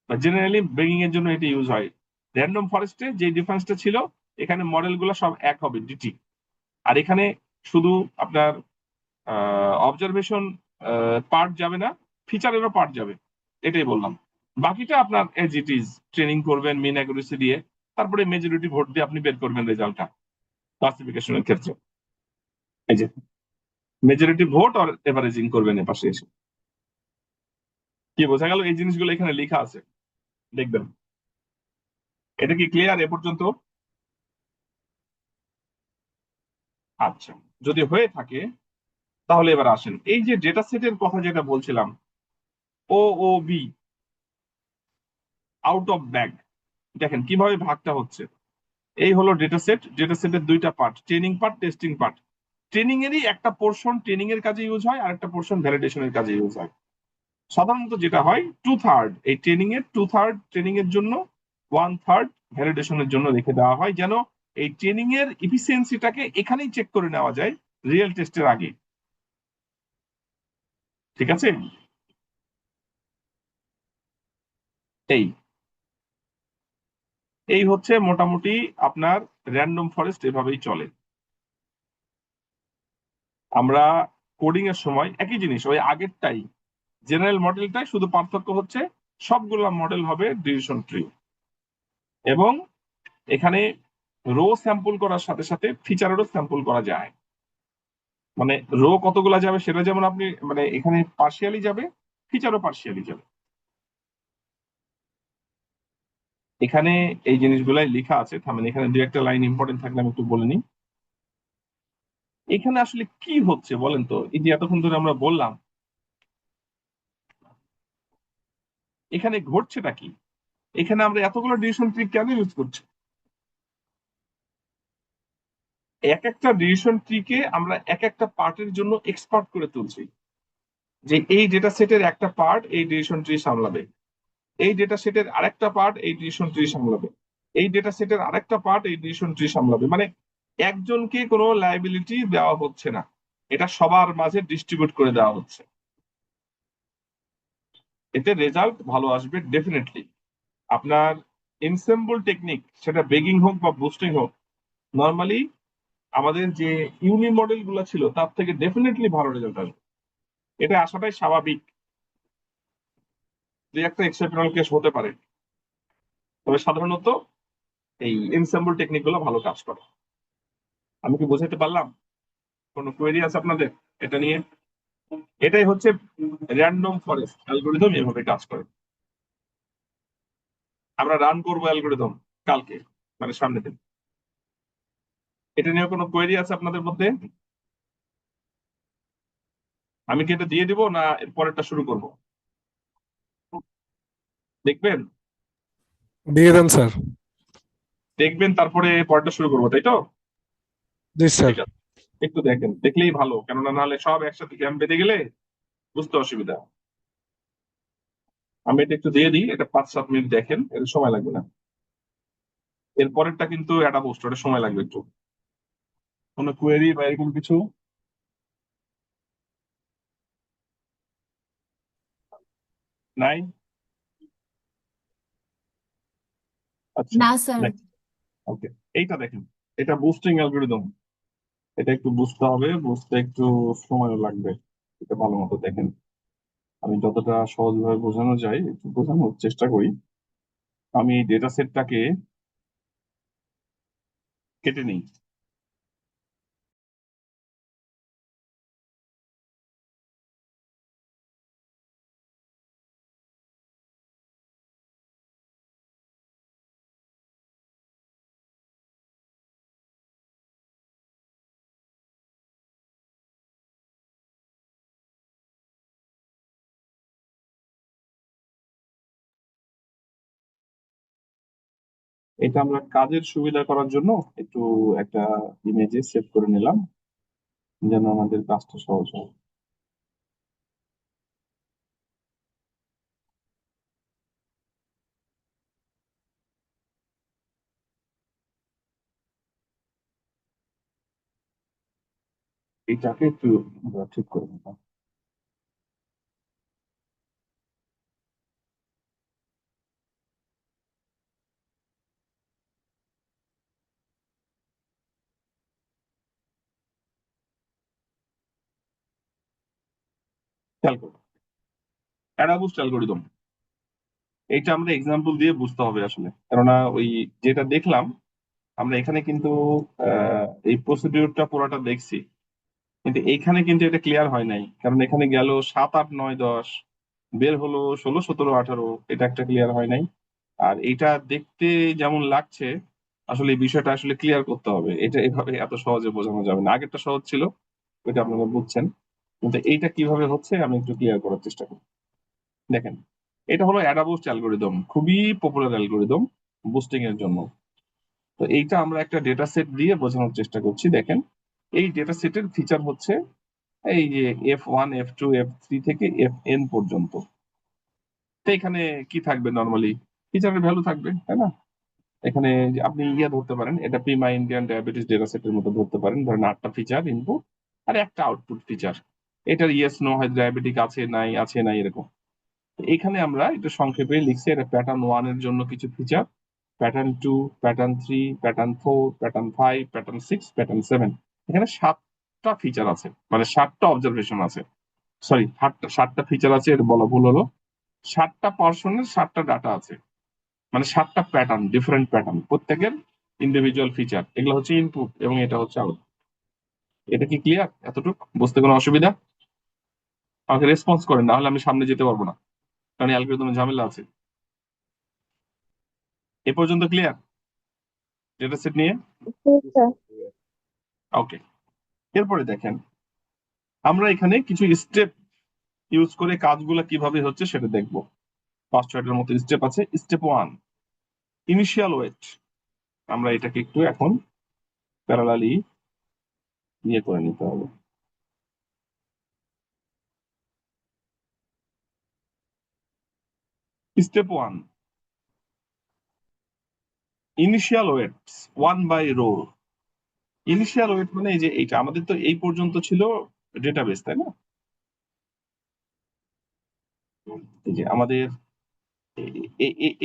বা জেনারেলি বেগিং এর জন্য এটা ইউজ হয়। র্যান্ডম ফরেস্টে যে ডিফারেন্সটা ছিল, এখানে মডেলগুলো সব এক হবে, ডিটি। আর এখানে শুধু আপনার অবজারভেশন পার্ট যাবে না, ফিচারেরও পার্ট যাবে, এটাই বললাম। বাকিটা আপনার এজ ইট ইজ, ট্রেনিং করবেন মিন অ্যাকুরেসি দিয়ে, তারপরে মেজরিটি ভোট দিয়ে আপনি বের করবেন রেজাল্টটা ক্লাসিফিকেশনের ক্ষেত্রে। এই যে মেজরিটি ভোট আর এভারেজিং করবেন এপাশে এসে। কি বোঝা গেল? এই জিনিসগুলো এখানে লেখা আছে, দেখবেন। এটা কি ক্লিয়ার এ পর্যন্ত? আচ্ছা, যদি হয়ে থাকে তাহলে এবার আসেন, এই যে ডেটা সেটের কথা যেটা বলছিলাম, ও O B, out of bag, দেখেন কিভাবে ভাগটা হচ্ছে। এই হলো ডেটা সেট, ডেটা সেটের দুইটা part, training part, testing part. Training এরই একটা পোর্শন ট্রেনিং এর কাজে ইউজ হয়, আর একটা পোর্শন ভ্যালিডেশনের কাজে ইউজ হয়। সাধারণত যেটা হয়, 2/3 এই ট্রেনিং এর, 2/3 ট্রেনিং এর জন্য, 1/3 ভ্যালিডেশনের জন্য রেখে দেওয়া হয়, যেন এই ট্রেনিং এর ইফিসিয়েন্সিটাকে এখানেই চেক করে নেওয়া যায় রিয়েল টেস্টের আগে। ঠিক আছে, এই এই হচ্ছে মোটামুটি আপনার র্যান্ডম ফরেস্ট, এভাবেই চলে। আমরা কোডিং এর সময় একই জিনিস, ওই আগেরটাই, জেনারেল মডেলটাই, শুধু পার্থক্য হচ্ছে সবগুলা মডেল হবে ডিসিশন ট্রি, এবং এখানে রো স্যাম্পল করার সাথে সাথে ফিচারেরও স্যাম্পল করা যায়। মানে রো কতগুলা যাবে সেটা যেমন আপনি, মানে এখানে পার্শিয়ালি যাবে, ফিচারও পার্শিয়ালি যাবে। এখানে এই জিনিসগুলাই লেখা আছে, থামেন, এখানে দু একটা লাইন ইম্পর্টেন্ট থাকলে আমি একটু বলে নিই। এখানে আসলে কি হচ্ছে বলেন তো, এই যে এতক্ষণ ধরে আমরা বললাম, এখানে ঘটছেটা কি? এখানে আমরা এতগুলো ডিসিশন ট্রি কেন ইউজ করছি? এক একটা ডিসিশন ট্রিকে আমরা এক একটা পার্টের জন্য এক্সপার্ট করে তুলছি, যে এই ডেটা সেটের একটা পার্ট এই ডিসিশন ট্রি সামলাবে, এই ডেটা সেটের আরেকটা পার্ট এই ডিসিশন ট্রি সামলাবে, এই ডেটা সেটের আরেকটা পার্ট এই ডিসিশন ট্রি সামলাবে। মানে একজনকে কোনো লাইবিলিটি দেওয়া হচ্ছে না, এটা সবার মাঝে ডিস্ট্রিবিউট করে দেওয়া হচ্ছে। এতে রেজাল্ট ভালো আসবে ডেফিনেটলি। আপনার এনসেম্বল টেকনিক, সেটা বেগিং হোক বা বুস্টিং হোক, নর্মালি আমাদের যে ইউনি মডেল গুলো ছিল তার থেকে ডেফিনেটলি ভালো রেজাল্ট আসবে, এটা আসাটাই স্বাভাবিক। যে একটা এক্সেপশনাল কেস হতে পারে, তবে সাধারণত এই এনসেম্বল টেকনিক গুলো ভালো কাজ করে। আমি কি বোঝাতে পারলাম? কোনো কোয়েরি আছে আপনাদের এটা নিয়ে? এটাই হচ্ছে র্যান্ডম ফরেস্ট অ্যালগোরিদম, এভাবে কাজ করে। আমরা রান করবো অ্যালগোরিদম কালকে, মানে সামনের দিন। এটা নিয়ে কোনো কোয়েরি আছে আপনাদের মধ্যে? আমি কি এটা দিয়ে দিব না এর পরেরটা শুরু করব? দেখবেন? দিয়ে দেন স্যার। দেখবেন তারপরে পরেরটা শুরু করবো, তাই তো? জি স্যার। ঠিক আছে, একটু দেখেন, দেখলেই ভালো, কেননা নাহলে সব একসাথে জ্যাম বেঁধে গেলে বুঝতে অসুবিধা। আমি এটা একটু দিয়ে দিই, এটা 5-7 মিনিট দেখেন, এর সময় লাগবে না। এর পরেরটা কিন্তু একটা পোস্ট, ওটা সময় লাগবে একটু। কোনো কোয়েরি বা এরকম কিছু নাই? আচ্ছা, না স্যার। ওকে। এইটা দেখেন, এটা বুস্টিং অ্যালগরিদম। এটা একটু বুঝতে হবে, বুঝতে একটু সময় লাগবে। এটা ভালো মতো দেখেন, আমি যতটা সহজভাবে বোঝানো যায় একটু বোঝানোর চেষ্টা করি। আমি ডেটা সেটটাকে কেটে নিই। এটা আমরা কাজের সুবিধা করার জন্য একটু একটা ইমেজে সেভ করে নিলাম, যেন আমাদের কাজটা সহজ হয়। এটাকে একটু আমরা ঠিক করে নিলাম। খেয়াল করুন, অ্যাডাবুস্ট অ্যালগোরিদম, এইটা আমরা এক্সাম্পল দিয়ে বুঝতে হবে আসলে, কেননা ওই যেটা দেখলাম আমরা এখানে কিন্তু এই প্রসিডিউরটা পুরোটা দেখছি, কিন্তু এইখানে কিন্তু এটা ক্লিয়ার হয় নাই, কারণ এখানে গেল 7, 8, 9, 10, বের হলো 16, 17, 18, এটা একটা ক্লিয়ার হয় নাই। আর এটা দেখতে যেমন লাগছে, আসলে এই বিষয়টা আসলে ক্লিয়ার করতে হবে, এটা এভাবে এত সহজে বোঝানো যাবে না। আগেরটা সহজ ছিল, ওইটা আপনারা বুঝছেন, কিন্তু এইটা কিভাবে হচ্ছে আমি একটু ক্লিয়ার করার চেষ্টা করি। দেখেন, এটা হলো অ্যাডাবুস্ট অ্যালগোরিদম, খুবই পপুলার অ্যালগোরিদম বুস্টিং এর জন্য। তো এইটা আমরা একটা ডেটা সেট দিয়ে বোঝানোর চেষ্টা করছি। দেখেন, এই ডেটা সেটের ফিচার হচ্ছে এই যে F1, F2, F3 থেকে Fn পর্যন্ত। তো এখানে কি থাকবে, নর্মালি ফিচারের ভ্যালু থাকবে, তাই না? এখানে যে আপনি ইয়ে ধরতে পারেন, এটা প্রিমা ইন্ডিয়ান ডায়াবেটিস ডেটা সেটের মতো ধরতে পারেন, ধরেন 8টা ফিচার ইনপুট আর একটা আউটপুট ফিচার। এটার ইয়েস নো হয়, ডায়াবেটিক আছে নাই, আছে নাই, এরকম। এখানে আমরা একটু সংক্ষেপে লিখছি, এটা প্যাটার্ন 1 এর জন্য কিছু feature, pattern 2, pattern 3, pattern 4, pattern 5, pattern 6, pattern 7। এখানে 7টা ফিচার আছে, মানে 7টা অবজারভেশন আছে। সরি, 7টা ফিচার আছে, এটা বলা ভুল হলো। 7টা পার্সনের 7টা ডাটা আছে, মানে 7টা প্যাটার্ন, ডিফারেন্ট প্যাটার্ন, প্রত্যেকের ইন্ডিভিজুয়াল ফিচার। এগুলো হচ্ছে ইনপুট এবং এটা হচ্ছে আউট। এটা কি ক্লিয়ার? এতটুকু বুঝতে কোনো অসুবিধা? আমাকে রেসপন্স করেন, না হলে আমি সামনে যেতে পারবো না, কারণ অ্যালগরিদমে ঝামেলা আছে। এ পর্যন্ত ক্লিয়ার ডেটা সেট নিয়ে? ওকে। এরপরে দেখেন, আমরা এখানে কিছু স্টেপ ইউজ করে কাজগুলো কিভাবে হচ্ছে সেটা দেখবো। 5-6টার মতো স্টেপ আছে। Step 1, initial weight. আমরা এটাকে একটু এখন প্যারালালি ইয়ে করে নিতে হবে। স্টেপ 1, ইনিশিয়াল ওয়েটস 1/রো। ইনিশিয়াল ওয়েট মানে এই যে এইটা আমাদের তো এই পর্যন্ত ছিল ডেটাবেস, তাই না? এই যে আমাদের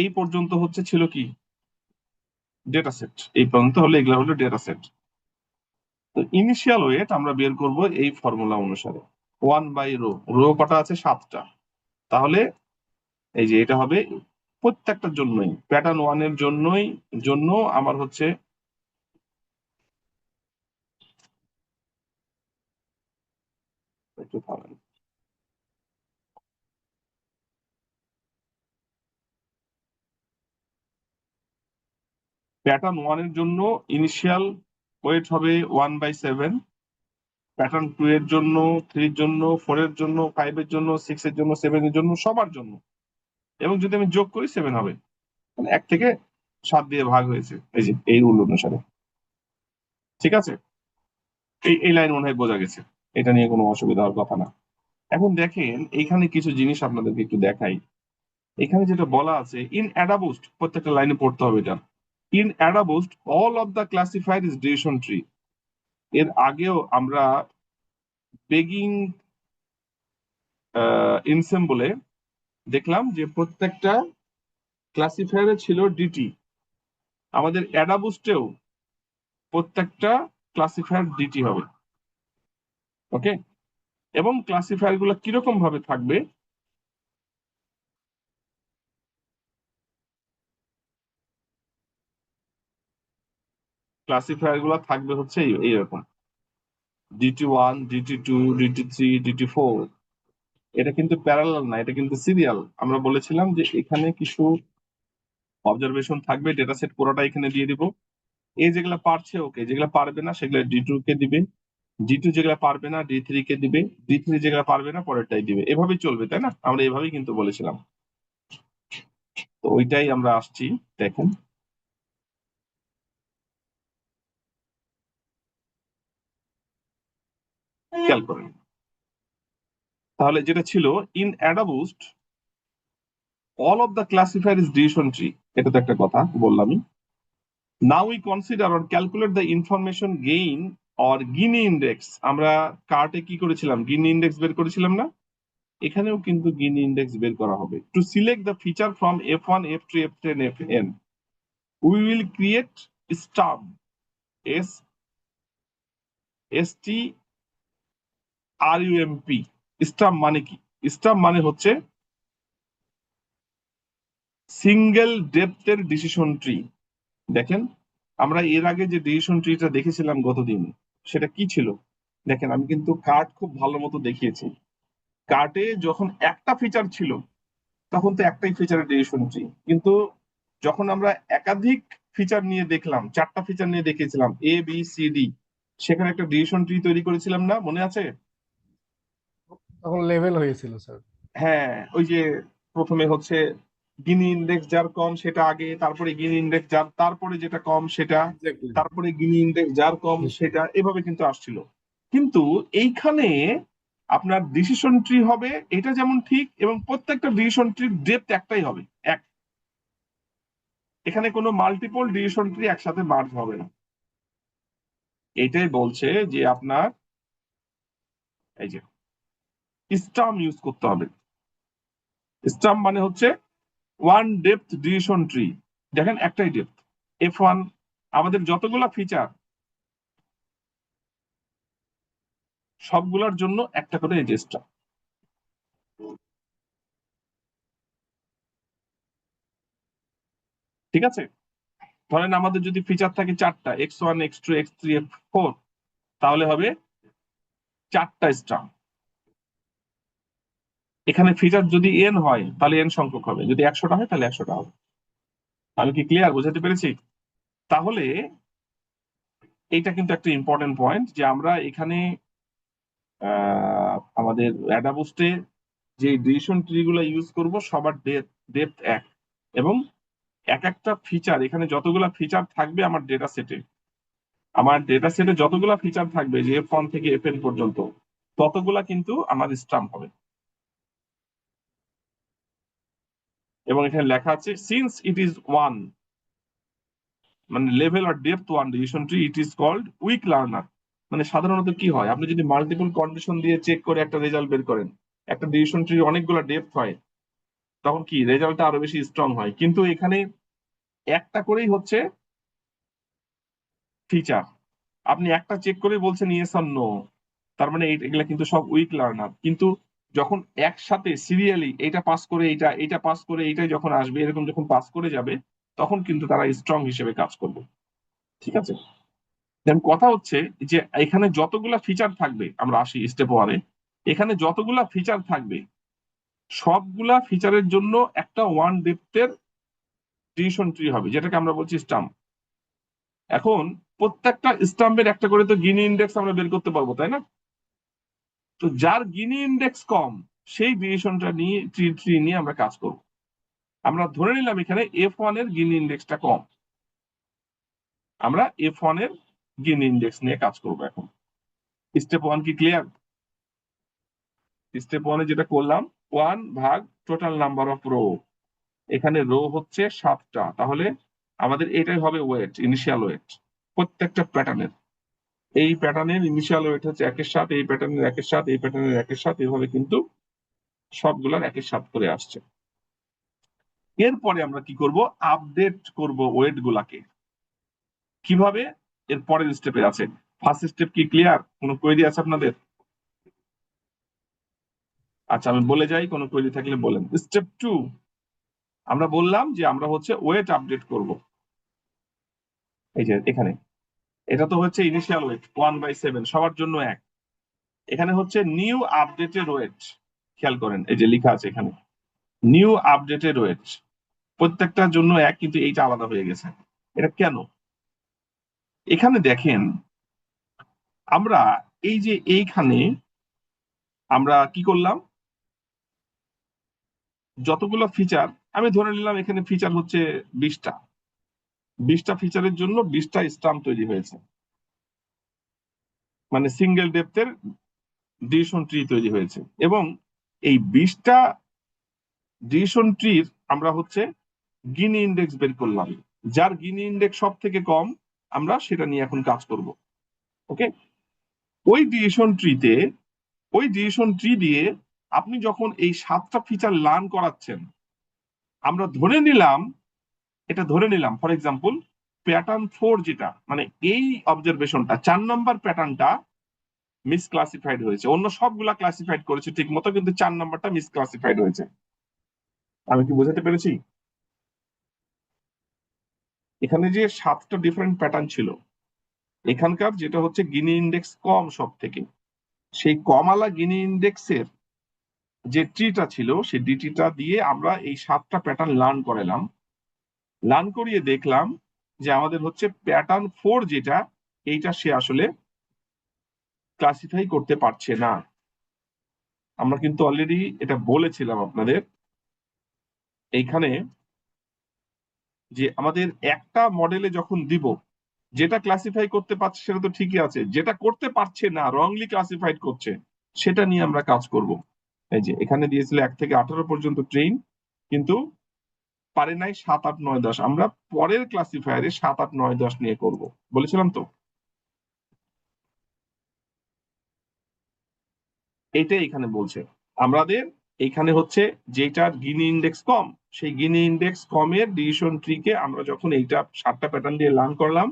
এই পর্যন্ত হচ্ছে ছিল কি ডেটা সেট, এই পর্যন্ত হলে এগুলো হলো ডেটা সেট। তো ইনিশিয়াল ওয়েট আমরা বের করব এই ফর্মুলা অনুসারে, 1/রো। রো কটা আছে? 7টা। তাহলে এই যে এটা হবে প্রত্যেকটার জন্যই, প্যাটার্ন 1 এর জন্য আমার হচ্ছে একটু থামেন। প্যাটার্ন 1 এর জন্য ইনিশিয়াল ওয়েট হবে 1/7, প্যাটার্ন 2 এর জন্য, 3 এর জন্য, 4 এর জন্য, 5 এর জন্য, 6 এর জন্য, 7 এর জন্য, সবার জন্য। এবং যদি আমি যোগ করি 7 হবে, মানে 1 থেকে 7 দিয়ে ভাগ হয়েছে, এই যে এই রুল অনুসারে। ঠিক আছে, এই লাইন মনে হয় বোঝা গেছে, এটা নিয়ে কোনো অসুবিধা হওয়ার কথা না। এখন দেখেন এইখানে কিছু জিনিস আপনাদেরকে একটু দেখাই। এখানে যেটা বলা আছে, ইন অ্যাডাবুস্ট, প্রত্যেকটা লাইনে পড়তে হবে এটা। In AdaBoost all of the classifier is decision tree. এর আগেও আমরা বেগিং ইনসেম্বলে দেখলাম যে প্রত্যেকটা ক্লাসিফায়ারে ছিল ডিটি। আমাদের অ্যাডাবুস্টেও প্রত্যেকটা ক্লাসিফায়ার ডিটি হবে। ওকে, এবং ক্লাসিফায়ার গুলো কিরকম ভাবে থাকবে, ক্লাসিফায়ার গুলো থাকবে হচ্ছে এইরকম: DT1, DT2, DT3, DT4। এটা কিন্তু প্যারালাল না, এটা কিন্তু সিরিয়াল। আমরা বলেছিলাম যে এখানে কিছু অবজারভেশন থাকবে, ডেটা সেট পুরোটা এখানে দিয়ে দিব। এই যেগুলা পারছে ওকে, যেগুলা পারবে না সেগুলো D2 কে দিবে, D2 যেগুলা পারবে না D3 কে দিবে, D3 যেগুলা পারবে না পরেরটাই দিবে। এভাবেই চলবে, তাই না? আমরা এভাবেই কিন্তু বলেছিলাম। তো ওইটাই আমরা আসছি, দেখেন। খেয়াল করেন তাহলে, যেটা ছিল in AdaBoost all of the classifier is decision tree, এটা তো একটা কথা বললামই। Now we consider or calculate the information gain or Gini index. আমরা কার্টে কি করেছিলাম, গিনি ইন্ডেক্স বের করেছিলাম না? এখানেও কিন্তু গিনি ইন্ডেক্স বের করা হবে। To select the feature from F1, F2, F10, Fn, we will create stump, STRUMP। Stump মানে কি? স্টাব মানে হচ্ছে সিঙ্গেল ডেপথের ডিসিশন ট্রি। দেখেন, আমরা এর আগে যে ডিসিশন ট্রিটা দেখেছিলাম গতদিন, সেটা কি ছিল? দেখেন, আমি কিন্তু কার্ট খুব ভালো মতো দেখিয়েছি। কার্টে যখন একটা ফিচার ছিল তখন তো একটাই ফিচারের ডিসিশন ট্রি, কিন্তু যখন আমরা একাধিক ফিচার নিয়ে দেখলাম, 4টা ফিচার নিয়ে দেখিয়েছিলাম ABCD, সেখানে একটা ডিসিশন ট্রি তৈরি করেছিলাম না, মনে আছে? তখন লেভেল হয়েছিল স্যার। হ্যাঁ, ওই যে প্রথমে হচ্ছে গিনি ইন্ডেক্স যার কম সেটা আগে, তারপরে গিনি ইন্ডেক্স যার তারপরে যেটা কম সেটা, এক্স্যাক্টলি। তারপরে গিনি ইন্ডেক্স যার কম সেটা, এভাবে কিন্তু আসছিল। কিন্তু এইখানে আপনার ডিসিশন ট্রি হবে, এটা যেমন ঠিক, এবং প্রত্যেকটা ডিসিশন ট্রির ডেপথ একটাই হবে, এক। এখানে কোনো মাল্টিপল ডিসিশন ট্রি একসাথে মার্জ হবে না। এটাই বলছে যে আপনার এই যে স্টাম ইউজ করতে হবে। স্টাম মানে হচ্ছে ওয়ান ডেপথ ডিসিশন ট্রি। দেখেন, একটাই ডেপথ F1। আমাদের যতগুলা ফিচার সবগুলোর জন্য একটা করে এই যে স্টাম। ঠিক আছে, ধরেন আমাদের যদি ফিচার থাকে 4টা, X1, X2, X3, X4, তাহলে হবে 4টা স্টাম। এখানে ফিচার যদি n হয় তাহলে n সংখ্যক হবে, যদি 100টা হয় তাহলে 100টা হবে। আমি কি ক্লিয়ার, বোঝাতে পেরেছি? তাহলে এইটা কিন্তু একটা ইম্পর্টেন্ট পয়েন্ট, যে আমরা এখানে আমাদের অ্যাডাবুস্টে যে ডিসিশন ট্রি গুলো ইউজ করব সবার ডেপথ এক, এবং এক একটা ফিচার, এখানে যতগুলা ফিচার থাকবে আমার ডেটা সেটে যতগুলা ফিচার থাকবে, যে F1 থেকে Fn পর্যন্ত, ততগুলা কিন্তু আমার স্টাম্প হবে। এবং এখানে লেখা আছে সিন্স ইট ইজ ওয়ান, মানে লেভেল আর depth one decision tree, it is called weak learner. মানে সাধারণত কি হয়, আপনি যদি মাল্টিপল কন্ডিশন দিয়ে চেক করে একটা রেজাল্ট বের করেন, একটা ডিসিশন ট্রি অনেকগুলো ডেপথ হয়, তখন কি রেজাল্টটা আরো বেশি স্ট্রং হয়। কিন্তু এখানে একটা করেই হচ্ছে ফিচার, আপনি একটা চেক করে বলছেন ইয়েস অর নো, তার মানে এগুলা কিন্তু সব উইক লার্নার। কিন্তু যখন একসাথে সিরিয়ালি এটা পাস করে এইটা, এটা পাস করে এইটাই যখন আসবে, এরকম যখন পাস করে যাবে, তখন কিন্তু তারা স্ট্রং হিসেবে কাজ করবে। ঠিক আছে, দেন কথা হচ্ছে যে এখানে যতগুলা ফিচার থাকবে, আমরা আসি স্টেপ ওয়ানে, এখানে যতগুলা ফিচার থাকবে সবগুলা ফিচারের জন্য একটা ওয়ান ডেপথের ডিসিশন ট্রি হবে, যেটাকে আমরা বলছি স্টাম্প। এখন প্রত্যেকটা স্টাম্পের একটা করে তো গিনি ইন্ডেক্স আমরা বের করতে পারবো, তাই না? তো যার গিনি ইন্ডেক্স কম সেই ডিসিশনটা নিয়ে ট্রি নিয়ে আমরা কাজ করব। আমরা ধরে নিলাম এখানে F1 এর গিনি ইন্ডেক্সটা কম, আমরা F1 এর গিনি ইন্ডেক্স নিয়ে কাজ করব। এখন স্টেপ 1 কি ক্লিয়ার? স্টেপ 1 এ যেটা করলাম 1 ভাগ টোটাল নাম্বার অফ রো, এখানে রো হচ্ছে 7টা, তাহলে আমাদের এটাই হবে ওয়েট, ইনিশিয়াল ওয়েট প্রত্যেকটা প্যাটার্নের। এই প্যাটার্নের ইনিশিয়াল ওয়েট হচ্ছে 1-এর 7, এই প্যাটার্নের 1-এর 7, এই প্যাটার্নের 1-এর 7, এইভাবে কিন্তু সবগুলার 1-এর 7 করে আসছে। এরপরে আমরা কি করব? আপডেট করব ওয়েট গুলাকে। কিভাবে? এর পরের স্টেপে আছে। ফার্স্ট স্টেপ কি ক্লিয়ার? কোনো কোয়েরি আছে আপনাদের? আচ্ছা আমি বলে যাই, কোনো কোয়েরি থাকলে বলেন। স্টেপ 2 আমরা বললাম যে আমরা হচ্ছে ওয়েট আপডেট করব। এই যে এখানে এটা তো হচ্ছে ইনিশিয়াল ওয়েট 1/7 সবার জন্য 1, এখানে হচ্ছে নিউ আপডেটেড ওয়েট। খেয়াল করেন এই যে লেখা আছে এখানে নিউ আপডেটেড ওয়েট, প্রত্যেকটার জন্য 1, কিন্তু এইটা আলাদা হয়ে গেছে। এটা কেন? এখানে দেখেন আমরা এই যে এইখানে আমরা কি করলাম, যতগুলো ফিচার আমি ধরে নিলাম এখানে ফিচার হচ্ছে 20টা, 20টা ফিচারের জন্য 20টা স্টাম্প তৈরি হয়েছে, মানে সিঙ্গেল ডেপথের ডিসিশন ট্রি তৈরি হয়েছে। এবং এই 20টা ডিসিশন ট্রির আমরা হচ্ছে গিনি ইন্ডেক্স বের করলাম, যার গিনি ইন্ডেক্স সব থেকে কম আমরা সেটা নিয়ে এখন কাজ করব। ওকে, ওই ডিসিশন ট্রি দিয়ে আপনি যখন এই 7টা ফিচার লার্ন করাচ্ছেন, আমরা ধরে নিলাম ফর এক্সাম্পল প্যাটার্ন 4 যেটা মানে এই অবজারভেশনটা 4 নম্বর প্যাটার্নটা মিসক্লাসিফাইড হয়েছে, অন্য সবগুলা ক্লাসিফাইড করেছে ঠিক মতো, কিন্তু 4 নম্বরটা মিসক্লাসিফাইড হয়েছে। আমি কি বোঝাতে পেরেছি? এখানে যে 7টা ডিফারেন্ট প্যাটার্ন ছিল, এখানকার যেটা হচ্ছে গিনি ইন্ডেক্স কম সব থেকে, সেই কমালা গিনি ইন্ডেক্সের যে ট্রিটা ছিল সেই ডিটিটা দিয়ে আমরা এই 7টা প্যাটার্ন লার্ন করিয়ে দেখলাম যে আমাদের হচ্ছে প্যাটার্ন 4 যেটা, এইটা সে আসলে ক্লাসিফাই করতে পারছে না। আমরা কিন্তু অলরেডি এটা বলেছিলাম আপনাদের এইখানে যে আমাদের একটা মডেলে যখন দিব, যেটা ক্লাসিফাই করতে পারছে সেটা তো ঠিকই আছে, যেটা করতে পারছে না রংলি ক্লাসিফাইড করছে সেটা নিয়ে আমরা কাজ করব। এই যে এখানে দিয়েছিল 1 থেকে 18 পর্যন্ত ট্রেন, কিন্তু পারে নাই 7, 8, 9, 10, আমরা পরের ক্লাসিফায়ারে 7, 8, 9, 10 নিয়ে করব বলেছিলাম তো। এইটাই এখানে বলছে আমাদের, এখানে হচ্ছে যেটার গিনি ইন্ডেক্স কম, সেই গিনি ইন্ডেক্স কমের ডিসিশন ট্রিকে আমরা যখন এইটা 7টা প্যাটার্ন দিয়ে লার্ন করলাম,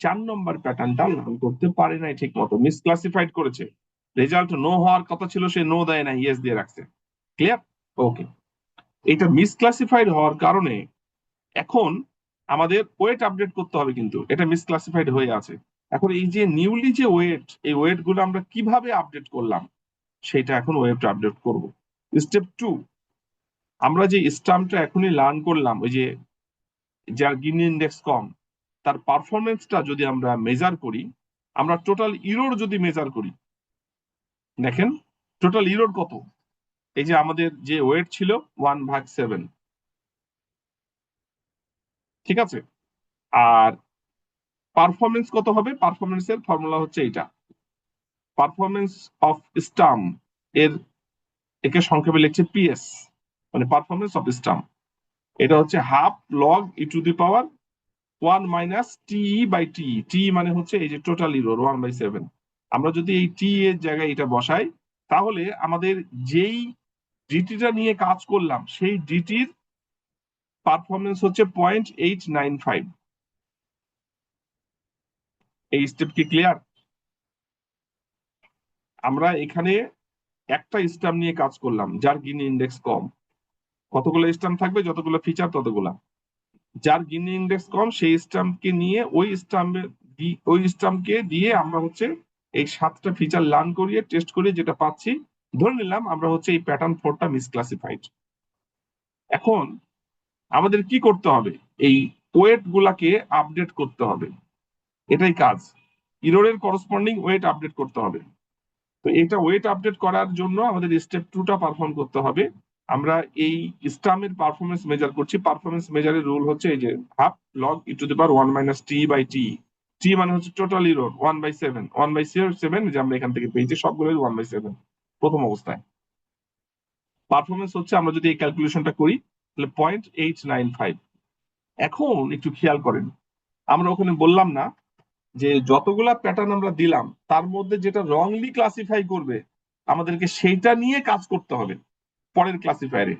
4 নম্বর প্যাটার্নটা লার্ন করতে পারে নাই ঠিক মতো, মিসক্লাসিফাইড করেছে। রেজাল্ট নো হওয়ার কথা ছিল, সে নো দেয় না, ইয়েস দিয়ে রাখছে। ক্লিয়ার? ওকে, এটা মিসক্লাসিফাইড হওয়ার কারণে এখন আমাদের ওয়েট আপডেট করতে হবে, কিন্তু এটা মিসক্লাসিফাইড হয়ে আছে। এখন এই যে নিউলি যে ওয়েট, এই ওয়েট গুলো আমরা কিভাবে আপডেট করলাম সেটা এখন ওয়েট আপডেট করব। স্টেপ 2 আমরা যে স্টাম্পটা এখনই লার্ন করলাম, ওই যে যার গিনি ইন্ডেক্স কম, তার পারফরমেন্সটা যদি আমরা মেজার করি, আমরা টোটাল ইরোর যদি মেজার করি, দেখেন টোটাল ইরোর কত। এই যে আমাদের যে ওয়েট ছিল 1/7, ঠিক আছে, আর পারফরমেন্স কত হবে? পারফরমেন্সের ফর্মুলা হচ্ছে এইটা, পারফরমেন্স অফ স্টাম্প এর একে সংক্ষেপে লিখছে পিএস, মানে পারফরমেন্স অফ স্টাম্প। এটা হচ্ছে হাফ লগ e⁻1 - TE/T, টি মানে হচ্ছে এই যে টোটাল ইরোর 1/7। আমরা যদি এই টি এর জায়গায় এটা বসাই, তাহলে আমাদের যেই ডিটিটা নিয়ে কাজ করলাম সেই ডিটির পারফরমেন্স হচ্ছে 0.895। এই স্টেপ কি ক্লিয়ার? আমরা এখানে একটা স্টাম্প নিয়ে কাজ করলাম যার গিনি ইন্ডেক্স কম, কতগুলো স্টাম্প থাকবে, যতগুলো ফিচার ততগুলা। যার গিনি ইন্ডেক্স কম সেই স্টাম্পকে নিয়ে ওই স্টাম্পকে দিয়ে আমরা হচ্ছে এই 7টা ফিচার লার্ন করিয়ে টেস্ট করিয়ে যেটা পাচ্ছি, ধরে নিলাম আমরা হচ্ছে এই প্যাটার্ন 4টা মিসক্লাসিফাইড। এখন আমাদের কি করতে হবে? এই ওয়েট গুলাকে আপডেট করতে হবে, এটাই কাজ। ইরোরের করসপন্ডিং ওয়েট আপডেট করতে হবে। তো এটা ওয়েট আপডেট করার জন্য আমাদের স্টেপ 2টা পারফর্ম করতে হবে। আমরা এই স্টামের পারফরমেন্স মেজার করছি। পারফরমেন্স মেজারের রুল হচ্ছে এই যে half log e to the power 1 minus t by t. T মানে হচ্ছে টোটাল ইরর 1/7, 1/7 যে আমরা এখান থেকে পেয়েছি সবগুলো 1/7 প্রথম অবস্থায়। পারফরমেন্স হচ্ছে আমরা যদি এই ক্যালকুলেশনটা করি তাহলে 0.895। এখন একটু খেয়াল করেন, আমরা ওখানে বললাম না যে যতগুলা প্যাটার্ন আমরা দিলাম তার মধ্যে যেটা রংলি ক্লাসিফাই করবে আমাদেরকে সেইটা নিয়ে কাজ করতে হবে পরের ক্লাসিফায়ারে।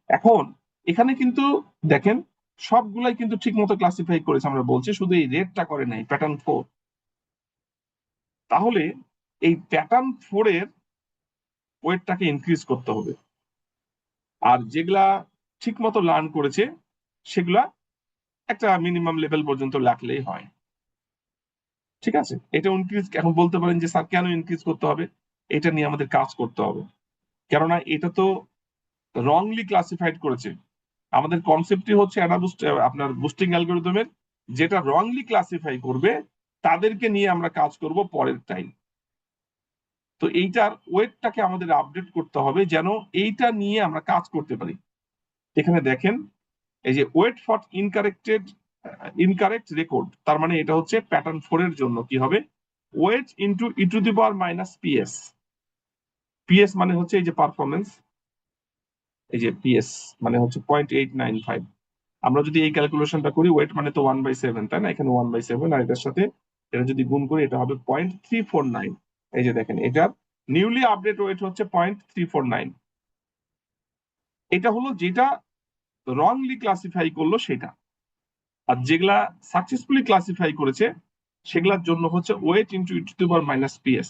এখন এখানে কিন্তু দেখেন সবগুলাই কিন্তু ঠিক মতো ক্লাসিফাই করেছে, আমরা বলছি শুধু এই রেডটা করে নাই প্যাটার্ন 4। তাহলে এই প্যাটার্ন 4 এর ওয়েটটাকে ইনক্রিজ করতে হবে, আর যেগুলা ঠিক মতো লার্ন করেছে সেগুলা একটা মিনিমাম লেভেল পর্যন্ত রাখলেই হয়। ঠিক আছে, এটা ইনক্রিজ। এখন বলতে পারেন যে স্যার কেন ইনক্রিজ করতে হবে, এটা নিয়ে আমাদের কাজ করতে হবে, কেননা এটা তো রংলি ক্লাসিফাইড করেছে। আমাদের কনসেপ্টই হচ্ছে আপনার বুস্টিং অ্যালগরিদমের যেটা রংলি ক্লাসিফাই করবে তাদেরকে নিয়ে আমরা কাজ করব পরের টাইম। তো এইটার ওয়েটটাকে আমাদের আপডেট করতে হবে যেন এইটা নিয়ে আমরা কাজ করতে পারি। এখানে দেখেন এই যে ওয়েট ফর ইনকারেক্ট রেকর্ড, তার মানে এটা হচ্ছে প্যাটার্ন 4 এর জন্য কি হবে, weight into e to the power minus PS. PS মানে হচ্ছে এই যে পারফরমেন্স, এই যে পিএস মানে হচ্ছে 0.895। আমরা যদি এই ক্যালকুলেশনটা করি ওয়েট মানে তো 1/7, তাই না, এখানে 1/7 আর এটার সাথে এটা যদি গুণ করি এটা হবে 0.349। এই যে দেখেন এটার নিউলি আপডেট ওয়েট হচ্ছে 0.349। এটা হলো যেটা রংলি ক্লাসিফাই করলো সেটা, আর যেগুলা সাকসেসফুলি ক্লাসিফাই করেছে সেগুলোর জন্য হচ্ছে weight into e to the power minus PS.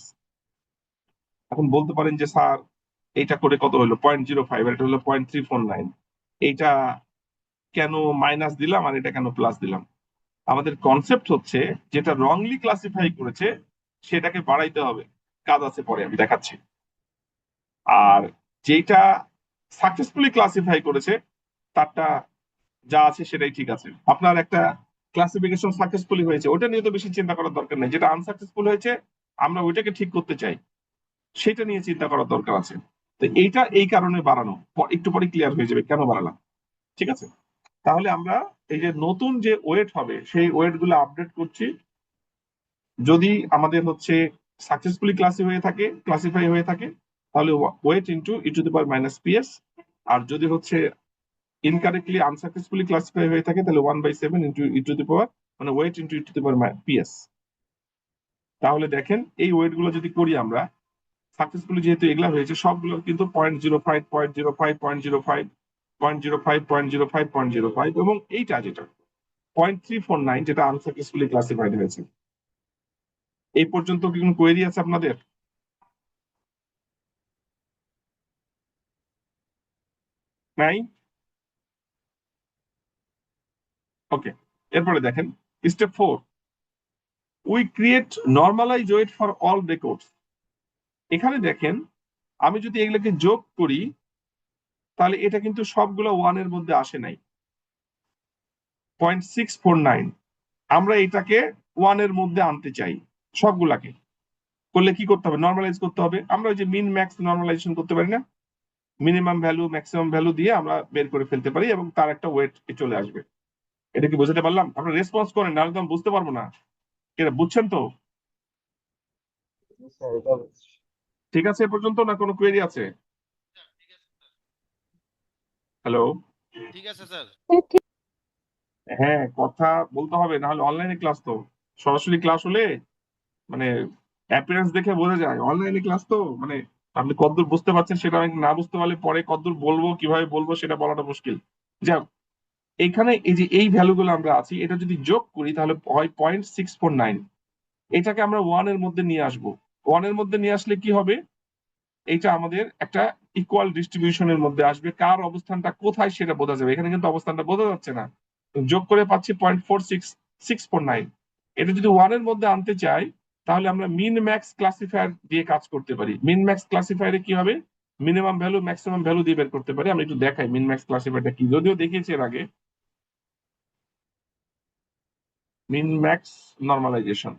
এখন বলতে পারেন যে স্যার এইটা করে কত হলো 0.05 আর এটা হলো 0.349, এইটা কেন মাইনাস দিলাম আর এটা কেন প্লাস দিলাম? আমাদের কনসেপ্ট হচ্ছে যেটা রংলি ক্লাসিফাই করেছে সেটাকে বাড়াইতে হবে, কাজ আছে পরে আমি দেখাচ্ছি। আর যেটা সাকসেসফুলি ক্লাসিফাই করেছে তারটা যা আছে সেটাই ঠিক আছে। আপনার একটা ক্লাসিফিকেশন সাকসেসফুলি হয়েছে ওটা নিয়ে তো বেশি চিন্তা করার দরকার নেই, যেটা আনসাকসেসফুল হয়েছে আমরা ওইটাকে ঠিক করতে চাই সেটা নিয়ে চিন্তা করার দরকার আছে। তো এইটা এই কারণে বাড়ানো, একটু পরে ক্লিয়ার হয়ে যাবে কেন বাড়ালাম। ঠিক আছে, তাহলে আমরা এই যে নতুন যে ওয়েট হবে সেই ওয়েট গুলো আপডেট করছি। যদি আমাদের হচ্ছে সাকসেসফুলি ক্লাসিফাই হয়ে থাকে তাহলে weight into e to the power minus PS, আর যদি হচ্ছে ইনকারেক্টলি আনসাকসেসফুলি ক্লাসিফাই হয়ে থাকে তাহলে 1/7 into e to the power মানে weight into e to the power PS. তাহলে দেখেন এই ওয়েট গুলো যদি করি আমরা সাকসেসফুলি যেহেতু এগুলা হয়েছে সবগুলো কিন্তু 0.05, 0.05, 0.05, 0.05, 0.05, 0.05 এবং এইটা যেটা 0.349 যেটা আনসাকসেসফুলি ক্লাসিফাইড হয়েছে। এই পর্যন্ত কি কোনো কোয়েরি আছে আপনাদের? নাই? ওকে, এরপরে দেখেন step 4, we create normalize weight for all records. এখানে দেখেন আমি যদি এগুলোকে যোগ করি তাহলে এটা কিন্তু সবগুলো 1 এর মধ্যে আসে নাই, 0.649। আমরা এটাকে 1 এর মধ্যে আনতে চাই সবগুলাকে। করলে কি করতে হবে, নর্মালাইজ করতে হবে। আমরা ওই যে মিন ম্যাক্স নর্মালাইজেশন করতে পারি না, মিনিমাম ভ্যালু ম্যাক্সিমাম ভ্যালু দিয়ে আমরা বের করে ফেলতে পারি এবং তার একটা ওয়েট চলে আসবে। এটা কি বোঝাতে পারলাম? আপনারা রেসপন্স করেন নাহলে তো আমি বুঝতে পারবো না। এটা বুঝছেন তো? স্যার এটা ঠিক আছে এ পর্যন্ত, না কোনো কোয়েরি আছে? হ্যালো? ঠিক আছে স্যার। হ্যাঁ কথা বলতে হবে, না হলে অনলাইনে ক্লাস তো, সরাসরি ক্লাস হলে মানে অ্যাপিয়ারেন্স দেখে বোঝা যায়, অনলাইনে ক্লাস তো মানে আপনি কতদূর বুঝতে পারছেন সেটা আমি না বুঝতে পারলে পরে কতদূর বলবো কিভাবে বলবো সেটা বলাটা মুশকিল। যাক, এইখানে এই যে এই ভ্যালুগুলো আমরা আছি এটা যদি যোগ করি তাহলে হয় 0.649। এটাকে আমরা 1 এর মধ্যে নিয়ে আসবো। 1 এর মধ্যে নিয়ে আসলে কি হবে, এটা আমাদের একটা ইকুয়াল ডিস্ট্রিবিউশনের মধ্যে আসবে, কার অবস্থানটা কোথায় সেটা বোঝা যাবে। এখানে কিন্তু অবস্থানটা বোঝা যাচ্ছে না, যোগ করে পাচ্ছি 0.46649। এটা যদি 1 এর মধ্যে আনতে চাই তাহলে আমরা মিন ম্যাক্স ক্লাসিফায়ার দিয়ে কাজ করতে পারি। মিন ম্যাক্স ক্লাসিফায়ারে কি হবে, মিনিমাম ভ্যালু ম্যাক্সিমাম ভ্যালু দিয়ে বের করতে পারি। আমি একটু দেখাই মিন ম্যাক্স ক্লাসিফায়ারটা কি, যদিও দেখিয়েছি এর আগে। মিন ম্যাক্স নর্মালাইজেশন,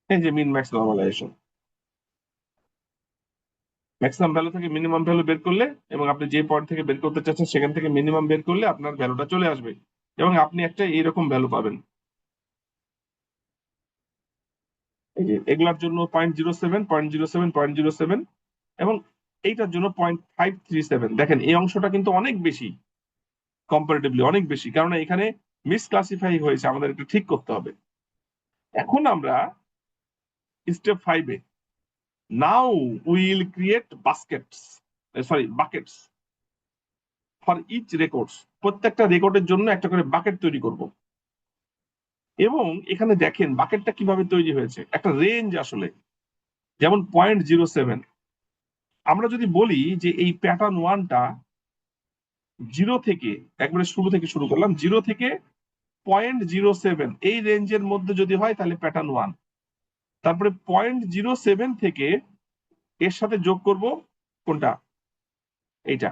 এই যে মিন ম্যাক্স নরমালাইজেশন, ম্যাক্সিমাম ভ্যালু থেকে মিনিমাম ভ্যালু বের করলে এবং আপনি যে পয়েন্ট থেকে বের করতে চাচ্ছেন সেখান থেকে মিনিমাম বের করলে আপনার ভ্যালুটা চলে আসবে এবং আপনি একটা এইরকম ভ্যালু পাবেন। এই যে এগুলার জন্য 0.07, 0.07, 0.07 এবং এইটার জন্য 0.537। দেখেন এই অংশটা কিন্তু অনেক বেশি, কম্পারেটিভলি অনেক বেশি, কারণ এখানে মিসক্লাসিফাই হয়েছে, আমাদের একটু ঠিক করতে হবে। এখন আমরা স্টেপ 5-এ now will create buckets for each records. প্রত্যেকটা রেকর্ডের জন্য একটা করে বাকেট তৈরি করব এবং এখানে দেখেন বাকেটটা কিভাবে তৈরি হয়েছে, একটা রেঞ্জ আসলে, যেমন 0.07। আমরা যদি বলি যে এই প্যাটার্ন 1টা 0 থেকে, একবারে শুরু থেকে শুরু করলাম, 0 থেকে 0.07 এই রেঞ্জের মধ্যে যদি হয় তাহলে প্যাটার্ন 1। তারপরে 0.07 থেকে এর সাথে যোগ করব কোনটা, এইটা,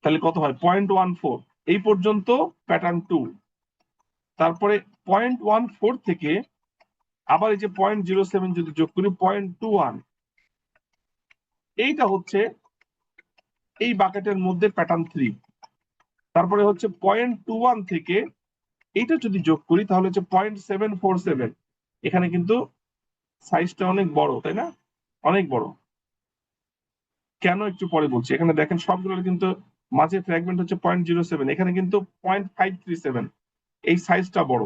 তাহলে কত হয় 0.14, এই পর্যন্ত প্যাটার্ন 2। তারপরে 0.14 থেকে আবার এই যে 0.07 যদি যোগ করি 0.21, এইটা হচ্ছে এই বাকেটের মধ্যে প্যাটার্ন 3। তারপরে হচ্ছে 0.21 থেকে এইটা যদি যোগ করি তাহলে হচ্ছে 0.747। এখানে কিন্তু সাইজটা অনেক বড়, তাই না, অনেক বড়। কেন একটু পরে বলছি, এখানে দেখেন সবগুলোর কিন্তু মাঝে ফ্র্যাগমেন্ট হচ্ছে 0.07, এখানে কিন্তু 0.537, এই সাইজটা বড়।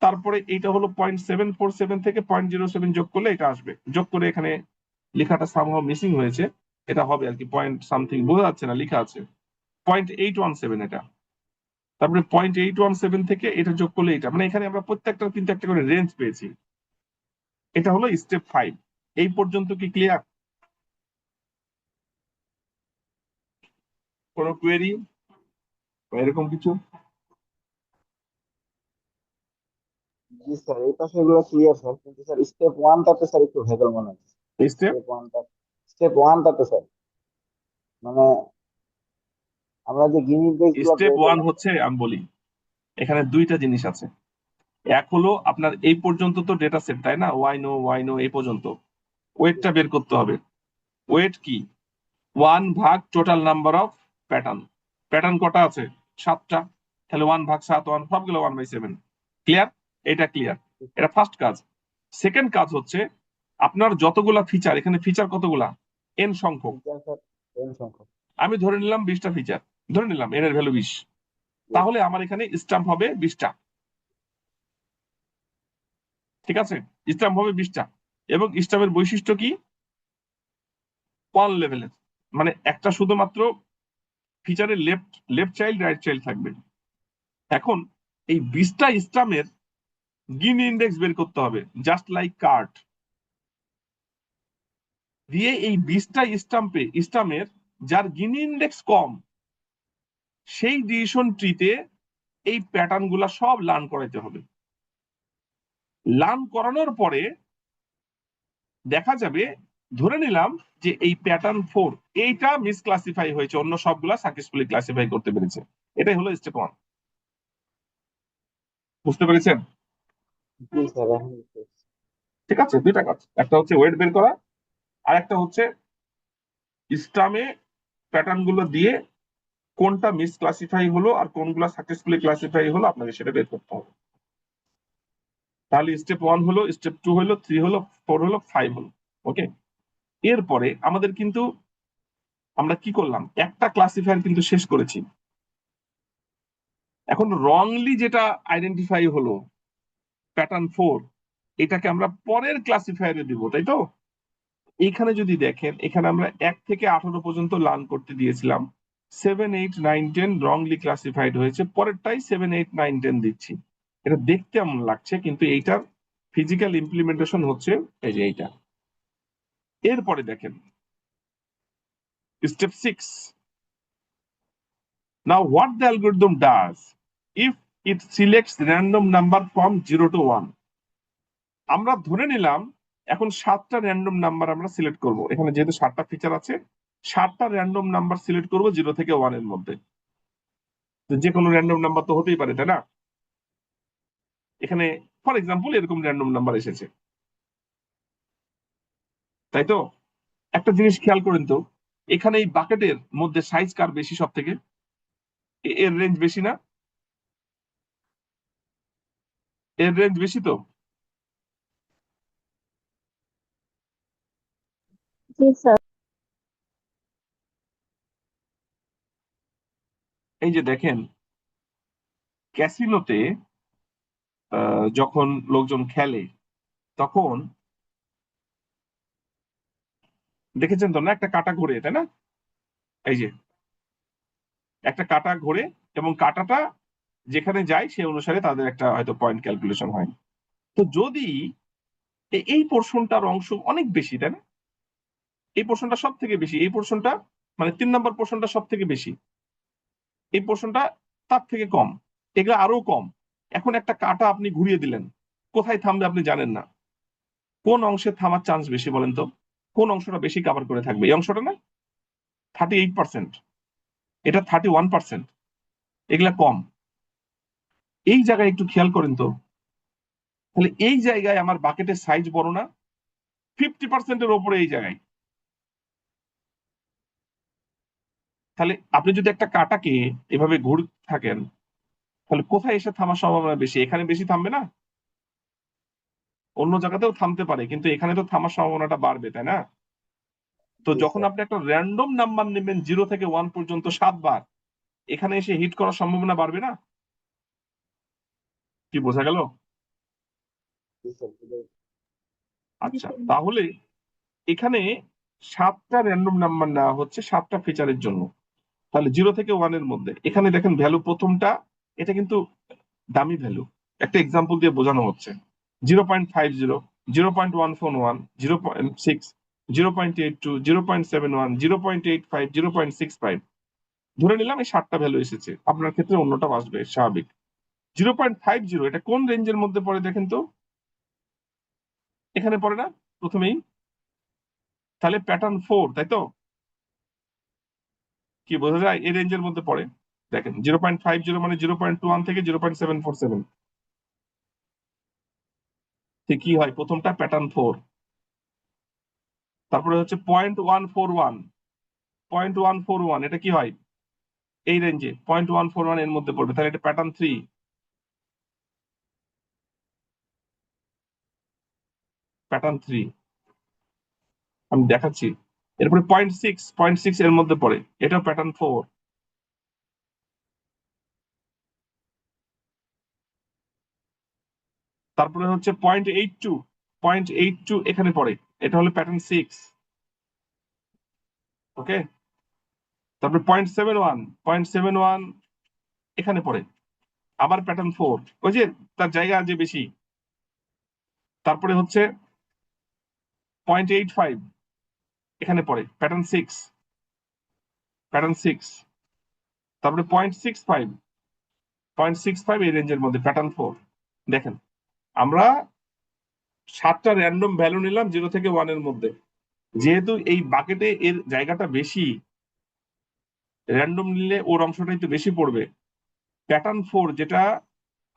তারপরে এইটা হলো 0.747 থেকে 0.07 যোগ করলে এটা আসবে, যোগ করে এখানে লেখাটা সামহাও মিসিং হয়েছে, এটা হবে আর কি পয়েন্ট সামথিং, বোঝা যাচ্ছে না, লেখা আছে 0.817 এটা। তারপরে 0.817 থেকে এটা যোগ করলে এটা, মানে এখানে আমরা প্রত্যেকটার কিন্তু একটা করে রেঞ্জ পেয়েছি। এটা হলো স্টেপ 5। এই পর্যন্ত কি ক্লিয়ার? কোনো কোয়েরি এরকম কিছু? জি স্যার, এই পাশে এগুলো ক্লিয়ার স্যার, কিন্তু স্যার স্টেপ ওয়ানটাতে স্যার একটু ভেজাল মনে হচ্ছে। স্টেপ স্টেপ ওয়ানটাতে স্যার, মানে আমরা যে গিনির দেশ গুলো স্টেপ বের 1 করলাম। হচ্ছে, আমি বলি এখানে দুইটা জিনিস আছে। এক হলো আপনার এই পর্যন্ত তো ডেটা সেট, তাই না, ওয়াই নো এই পর্যন্ত ওয়েটটা বের করতে হবে। ওয়েট কি, 1 ভাগ total number of pattern. Pattern কটা আছে, 7টা, তাহলে 1/7, সবগুলো 1/7। ক্লিয়ার? এটা ক্লিয়ার, এটা ফার্স্ট কাজ। সেকেন্ড কাজ হচ্ছে আপনার যতগুলা ফিচার, এখানে ফিচার কতগুলা, এন সংখ্যক। ফিচার স্যার এন সংখ্যক। আমি ধরে নিলাম 20টা ফিচার, ধরে নিলাম এন এর ভ্যালু 20, তাহলে আমার এখানে স্ট্যাম্প হবে 20টা। ঠিক আছে, স্ট্যাম্প হবে 20টা এবং স্ট্যাম্পের বৈশিষ্ট্য কি, ওয়ান লেভেলের, মানে একটা শুধুমাত্র ফিচারের left left child right child থাকবে। এখন এই 20টা স্ট্যাম্পের গিন ইন্ডেক্স বের করতে হবে, জাস্ট লাইক কার্ট দিয়ে। এই 20টা স্ট্যাম্পের যার গিন ইন্ডেক্স কম, সেই ডিসিশন ট্রিতে এই প্যাটার্ন গুলা সব লার্ন করাইতে হবে। লার্ন করানোর পরে দেখা যাবে, ধরে নিলাম যে এই প্যাটার্ন 4 এইটা মিসক্লাসিফাই হয়েছে, অন্য সবগুলা সাকসেসফুলি ক্লাসিফাই করতে পেরেছে। এটাই হলো স্টেপ 1। বুঝতে পেরেছেন? জি স্যার, এখন বুঝতে পারছি। ঠিক আছে, দুইটা কাজ, একটা হচ্ছে ওয়েট বের করা, আর একটা হচ্ছে স্টামে প্যাটার্ন গুলো দিয়ে কোনটা মিসক্লাসিফাই হলো আর কোনগুলা সাকসেসফুলি ক্লাসিফাই হলো আপনাকে সেটা বের করতে হবে। তাহলে স্টেপ 1 হলো, স্টেপ 2 হলো, 3 হলো, 4 হলো, 5 হলো। ওকে, এরপরে আমাদের কিন্তু আমরা কি করলাম, একটা ক্লাসিফায়ার কিন্তু শেষ করেছি। এখন রংলি যেটা আইডেন্টিফাই হলো প্যাটার্ন 4, এটাকে আমরা পরের ক্লাসিফায়ারে দিব, তাই তো? এইখানে যদি দেখেন, এখানে আমরা 1 থেকে 18 পর্যন্ত লার্ন করতে দিয়েছিলাম, 7, 8, 9, 10 রংলি ক্লাসিফাইড হয়েছে, পরেরটাই 7, 8, 9, 10 দিচ্ছি। এটা দেখতে এমন লাগছে, কিন্তু এইটার ফিজিক্যাল ইমপ্লিমেন্টেশন হচ্ছে এই যে এইটা। এরপরে দেখেন step 6। Now what the algorithm does, if it selects random number from 0 to 1, আমরা ধরে নিলাম এখন 7টা র্যান্ডম নাম্বার আমরা সিলেক্ট করব, এখানে যেহেতু 7টা ফিচার আছে 7টা র্যান্ডম নাম্বার সিলেক্ট করব 0 থেকে 1 এর মধ্যে। যে কোনো র্যান্ডম নাম্বার তো হতেই পারে, তাই না? এখানে ফর এক্সাম্পল এরকম র্যান্ডম নাম্বার এসেছে, তাই তো? একটা জিনিস খেয়াল করেন তো, এখানে এই বাকেটের মধ্যে সাইজ কার বেশি সব থেকে? এর রেঞ্জ বেশি না? এর রেঞ্জ বেশি তো? জি স্যার। এই যে দেখেন, ক্যাসিনোতে যখন লোকজন খেলে তখন দেখেছেন তো না, একটা কাঁটা ঘোরে, তাই না? এই যে একটা কাঁটা ঘোরে, এবং কাঁটাটা যেখানে যায় সে অনুসারে তাদের একটা হয়তো পয়েন্ট ক্যালকুলেশন হয়। তো যদি এই পোর্শনটার অংশ অনেক বেশি, তাই না? এই পোর্শনটা সব থেকে বেশি, এই পোর্শনটা মানে 3 নম্বর পোর্শনটা সব থেকে বেশি, এই পোর্শনটা তার থেকে কম, এগুলো আরো কম। এখন একটা কাঁটা আপনি ঘুরিয়ে দিলেন, কোথায় থামবে আপনি জানেন না। কোন অংশে থামার চান্স বেশি বলেন তো? কোন অংশটা বেশি কভার করে থাকবে? এই অংশটা না? 38%, এটা 31%, এগুলা কম। এই জায়গায় একটু খেয়াল করেন তো, তাহলে এই জায়গায় আমার বাকেটের সাইজ বড় না? 50%-এর ওপরে এই জায়গায়। তাহলে আপনি যদি একটা কাঁটাকে এভাবে ঘুরতে থাকেন, তাহলে কোথায় এসে থামার সম্ভাবনা বেশি? এখানে বেশি থামবে না? অন্য জায়গাতেও থামতে পারে, কিন্তু এখানে তো থামার সম্ভাবনাটা বাড়বে, তাই না? তো জি যখন স্যার। আপনি একটা র্যান্ডম নাম্বার নেবেন 0 থেকে 1 পর্যন্ত 7 বার, এখানে এসে হিট করার সম্ভাবনা বাড়বে না? কি বোঝা গেল? জি স্যার, আচ্ছা, তাহলে এখানে 7টা র্যান্ডম নাম্বার নেওয়া হচ্ছে 7টা ফিচারের জন্য। তাহলে 0 থেকে 1 এর মধ্যে এখানে দেখেন ভ্যালু প্রথমটা, এটা কিন্তু দামি ভ্যালু, একটা এক্সাম্পল দিয়ে বোঝানো হচ্ছে। 0.50, 0.141, 0.6, 0.82, 0.71, 0.85, 0.65, ধরে নিলাম এই 7টা ভ্যালু এসেছে। আপনার ক্ষেত্রে অন্যটা আসবে স্বাভাবিক। 0.50 এটা কোন রেঞ্জের মধ্যে পড়ে দেখেন তো? এখানে পড়ে না প্রথমেই? তাহলে প্যাটার্ন 4, তাই তো? কি বোঝা যায়? এই রেঞ্জের মধ্যে পড়ে। দেখেন 0.50 মানে 0.21 থেকে 0.747, কি হয়? প্রথমটা প্যাটার্ন 4। তারপরে হচ্ছে 0.141, 0.141 এটা কি হয়? এই রেঞ্জে 0.141 এর মধ্যে পড়বে, তাহলে এটা প্যাটার্ন 3, প্যাটার্ন 3 আমি দেখাচ্ছি। এরপরে 0.6 এর মধ্যে পড়ে, এটাও প্যাটার্ন 4। তারপরে হচ্ছে 0.82, 0.82 এখানে পড়ে, এটা হলো প্যাটার্ন 6। ওকে। তারপরে 0.71, 0.71 এখানে পড়ে, আবার প্যাটার্ন 4, ওই যে তার জায়গা যে বেশি। তারপরে হচ্ছে 0.85 এখানে পড়ে, প্যাটার্ন 6, প্যাটার্ন 6। তারপরে 0.65, 0.65 এই রেঞ্জের মধ্যে প্যাটার্ন 4। দেখেন, আমরা 7টা র্যান্ডম ভ্যালু নিলাম 0 থেকে 1 এর মধ্যে, যেহেতু এই বাকেটে এর জায়গাটা বেশি, র্যান্ডম নিলে ওর অংশটাই তো বেশি পড়বে। প্যাটার্ন 4 যেটা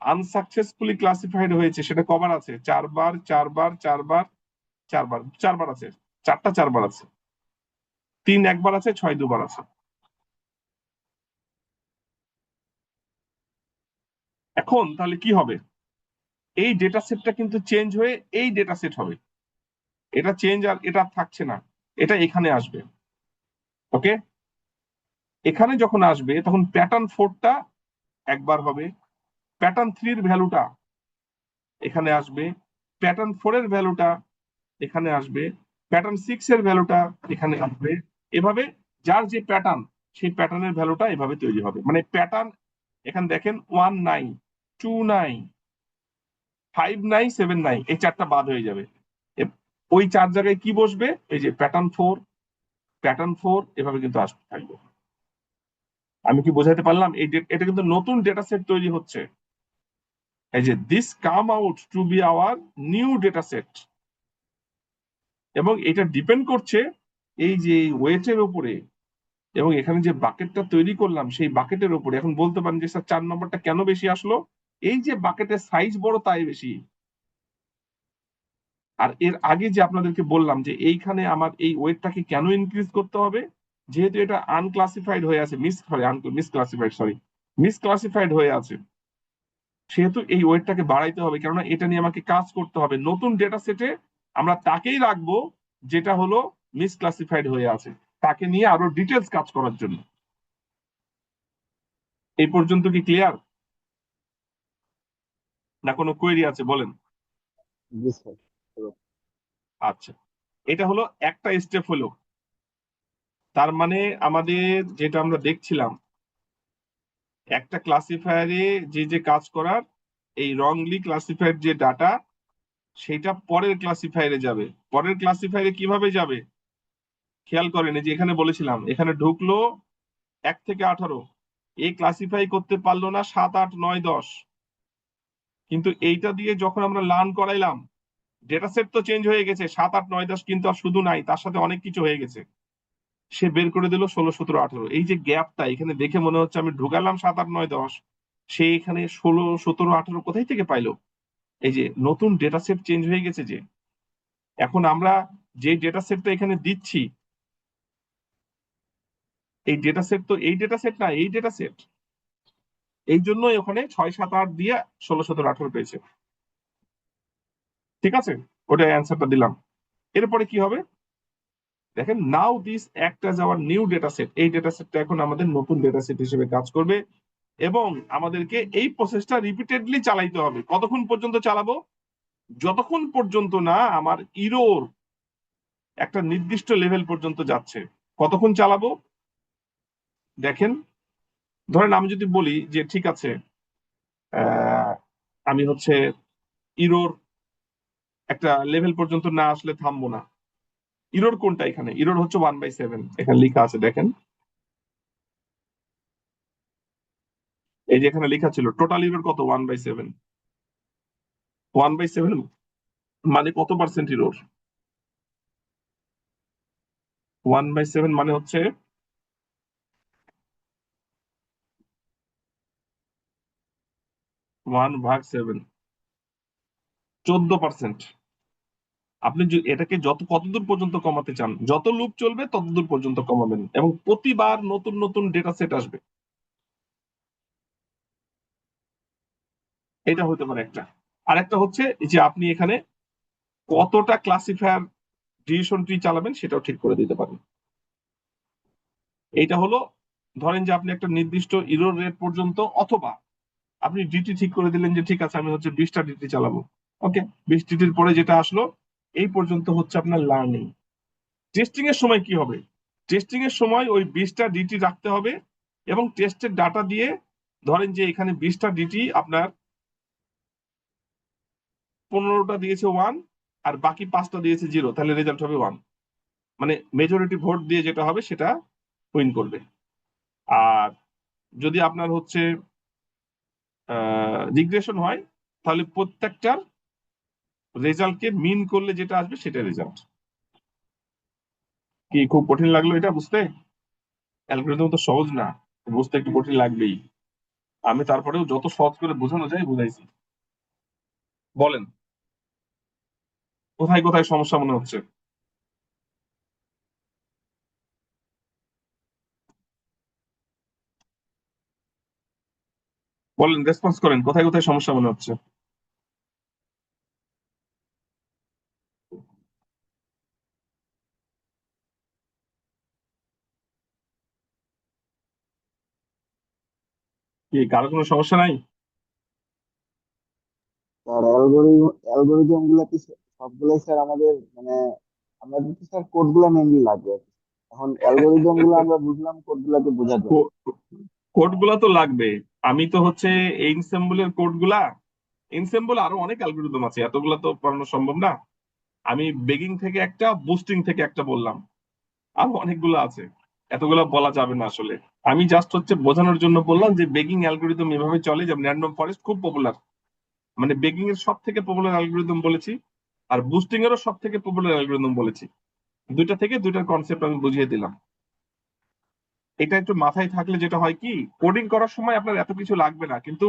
আনসাকসেসফুলি ক্লাসিফাইড হয়েছে, সেটা কবার আছে? 4 বার, 4 বার, 4 বার, 4 বার, 4 বার আছে। 4টা 4 বার আছে, 3 একবার আছে, 6 দুবার আছে। এখন তাহলে কি হবে? এই ডেটা সেটটা কিন্তু চেঞ্জ হয়ে এই ডেটা সেট হবে। এটা চেঞ্জ, আর এটা থাকছে না, এটা এখানে আসবে। ওকে। এখানে যখন আসবে তখন প্যাটার্ন 4টা একবার হবে, প্যাটার্ন 3 এর ভ্যালুটা এখানে আসবে, প্যাটার্ন 4 এর ভ্যালুটা এখানে আসবে, প্যাটার্ন 6 এর ভ্যালুটা এখানে আসবে। এভাবে যার যে প্যাটার্ন, সেই প্যাটার্নের ভ্যালুটা এভাবে তৈরি হবে। মানে প্যাটার্ন এখানে দেখেন 19, 29, 59, 79, এই 4টা বাদ হয়ে যাবে। ওই 4 জায়গায় কি বসবে? এই যে প্যাটার্ন 4, প্যাটার্ন 4 এভাবে কিন্তু আসতে থাকবে। আমি কি বোঝাতে পারলাম? এটা কিন্তু নতুন ডেটা সেট তৈরি হচ্ছে। এই যে this come out to be our new data set, এবং এটা ডিপেন্ড করছে এই যে ওয়েটের উপরে, এবং এখানে যে বাকেটটা তৈরি করলাম সেই বাকেটের উপরে। এখন বলতে পারেন যে স্যার 4 নম্বরটা কেন বেশি আসলো? এই যে বাকেটের সাইজ বড় তাই বেশি। আর এর আগে যে আপনাদেরকে বললাম যে এইখানে আমার এই ওয়েটটাকে কেন ইনক্রিজ করতে হবে, যেহেতু এটা আনক্লাসিফাইড হয়ে আছে, মিসক্লাসিফাইড হয়ে আছে, সেহেতু এই ওয়েটটাকে বাড়াইতে হবে, কেননা এটা নিয়ে আমাকে কাজ করতে হবে। নতুন ডেটা সেটে আমরা তাকেই রাখবো যেটা হলো মিসক্লাসিফাইড হয়ে আছে, তাকে নিয়ে আরো ডিটেলস কাজ করার জন্য। এই পর্যন্ত কি ক্লিয়ার, না কোনো কোয়েরি আছে বলেন? জি স্যার। আচ্ছা, এটা হলো একটা স্টেপ হলো। তার মানে আমাদের যেটা আমরা দেখছিলাম, একটা ক্লাসিফায়ারে যে যে কাজ করার, এই রংলি ক্লাসিফাইড যে ডাটা, সেটা পরের ক্লাসিফায়ারে যাবে। পরের ক্লাসিফায়ারে কিভাবে যাবে খেয়াল করেন, এই যে এখানে বলেছিলাম, এখানে ঢুকলো 1 থেকে 18, এই ক্লাসিফাই করতে পারলো না 7, 8, 9, 10, কিন্তু এইটা দিয়ে যখন আমরা লার্ন করাইলাম, ডেটা সেট তো চেঞ্জ হয়ে গেছে, 7, 8, 9, 10 কিন্তু আর শুধু নাই, তার সাথে অনেক কিছু হয়ে গেছে। সে বের করে দিল 16, 17, 18। এই যে গ্যাপটা এখানে দেখে মনে হচ্ছে আমি ঢুকালাম 7, 8, 9, 10, সে এখানে 16, 17, 18 কোথায় থেকে পাইলো? এই যে নতুন ডেটা সেট চেঞ্জ হয়ে গেছে যে, এখন আমরা যে ডেটা সেটটা এখানে দিচ্ছি, এই ডেটা সেট তো এই ডেটা সেট না, এই ডেটা সেট, এই জন্যই ওখানে 6, 7, 8 দিয়ে 16, 17, 18 পেয়েছে। ঠিক আছে, ওটা অ্যান্সারটা দিলাম। এরপরে কি হবে দেখেন, now this act as our new data set. এই ডেটা সেটটা এখন আমাদের নতুন ডেটা সেট হিসেবে কাজ করবে, এবং আমাদেরকে এই প্রসেসটা রিপিটেডলি চালাইতে হবে। কতক্ষণ পর্যন্ত চালাবো? যতক্ষণ পর্যন্ত না আমার ইরোর একটা নির্দিষ্ট লেভেল পর্যন্ত যাচ্ছে। কতক্ষণ চালাবো দেখেন, ধরেন আমি যদি বলি যে ঠিক আছে, আমি হচ্ছে ইরোর একটা লেভেল পর্যন্ত না আসলে থামবো না। ইরোর কোনটা? এখানে ইরোর হচ্ছে 1/7, এখানে লেখা আছে দেখেন, এই যে এখানে লেখা ছিল টোটাল ইরোর কত, 1/7। 1/7 মানে কত পার্সেন্ট ইরোর? 1/7 মানে হচ্ছে 1/7, 14%। আপনি এটাকে কতদূর পর্যন্ত কমাতে চান, যত লুপ চলবে ততদূর পর্যন্ত কমাবেন, এবং প্রতিবার নতুন নতুন ডেটা সেট আসবে। এটা হতে পারে একটা। আর একটা হচ্ছে যে আপনি এখানে কতটা ক্লাসিফায়ার ডিসিশন ট্রি চালাবেন সেটাও ঠিক করে দিতে পারেন। এইটা হলো, ধরেন যে আপনি একটা নির্দিষ্ট ইরোর রেট পর্যন্ত, অথবা আপনি ডিটি ঠিক করে দিলেন যে ঠিক আছে আমি হচ্ছে 20টা ডিটি চালাবো। ওকে, 20 ডিটির পরে যেটা আসলো এই পর্যন্ত হচ্ছে আপনার লার্নিং। টেস্টিং এর সময় কি হবে? টেস্টিং এর সময় ওই 20টা ডিটি রাখতে হবে, এবং টেস্টের ডাটা দিয়ে, ধরেন যে এখানে 20টা ডিটি আপনার 15টা দিয়েছে 1, আর বাকি 5টা দিয়েছে 0, তাহলে রেজাল্ট হবে 1। মানে মেজরিটি ভোট দিয়ে যেটা হবে সেটা উইন করবে। আর যদি আপনার হচ্ছে রিগ্রেশন হয়, তাহলে প্রত্যেকটার রেজাল্টকে মিন করলে যেটা আসবে সেটা রেজাল্ট। কি খুব কঠিন লাগলো এটা বুঝতে? অ্যালগরিদম তো সহজ না, বুঝতে একটু কঠিন লাগবেই। আমি তারপরেও যত সহজ করে বোঝানো যায় বুঝাইছি। বলেন কোথায় কোথায় সমস্যা মনে হচ্ছে? বলেন, রেসপন্স করেন, কোথায় কোথায় সমস্যা মনে হচ্ছে? কি কারো কোনো সমস্যা নাই? স্যার অ্যালগোরিদম গুলা কি সবগুলাই স্যার আমাদের মানে আমাদের তো স্যার কোড গুলা মেনলি লাগবে। এখন অ্যালগোরিদম গুলো আমরা বুঝলাম, কোড গুলাকে বোঝা যায়। কোড গুলা তো লাগবে। আমি তো হচ্ছে এনসেম্বলের কোড গুলা, এনসেম্বল আরো অনেক অ্যালগরিদম আছে, এতগুলা তো পড়ানো সম্ভব না। আমি বেগিং থেকে একটা, বুস্টিং থেকে একটা বললাম, আরো অনেকগুলো আছে, এতগুলা বলা যাবে না আসলে। আমি জাস্ট হচ্ছে বোঝানোর জন্য বললাম যে বেগিং অ্যালগরিদম এভাবে চলে, যেমন র্যান্ডম ফরেস্ট খুব পপুলার, মানে বেগিং এর সব থেকে পপুলার অ্যালগরিদম বলেছি, আর বুস্টিং এরও সব থেকে পপুলার অ্যালগরিদম বলেছি। দুইটা থেকে দুইটার কনসেপ্ট আমি বুঝিয়ে দিলাম। এটা একটু মাথায় থাকলে যেটা হয় কি, কোডিং করার সময় আপনার এত কিছু লাগবে না, কিন্তু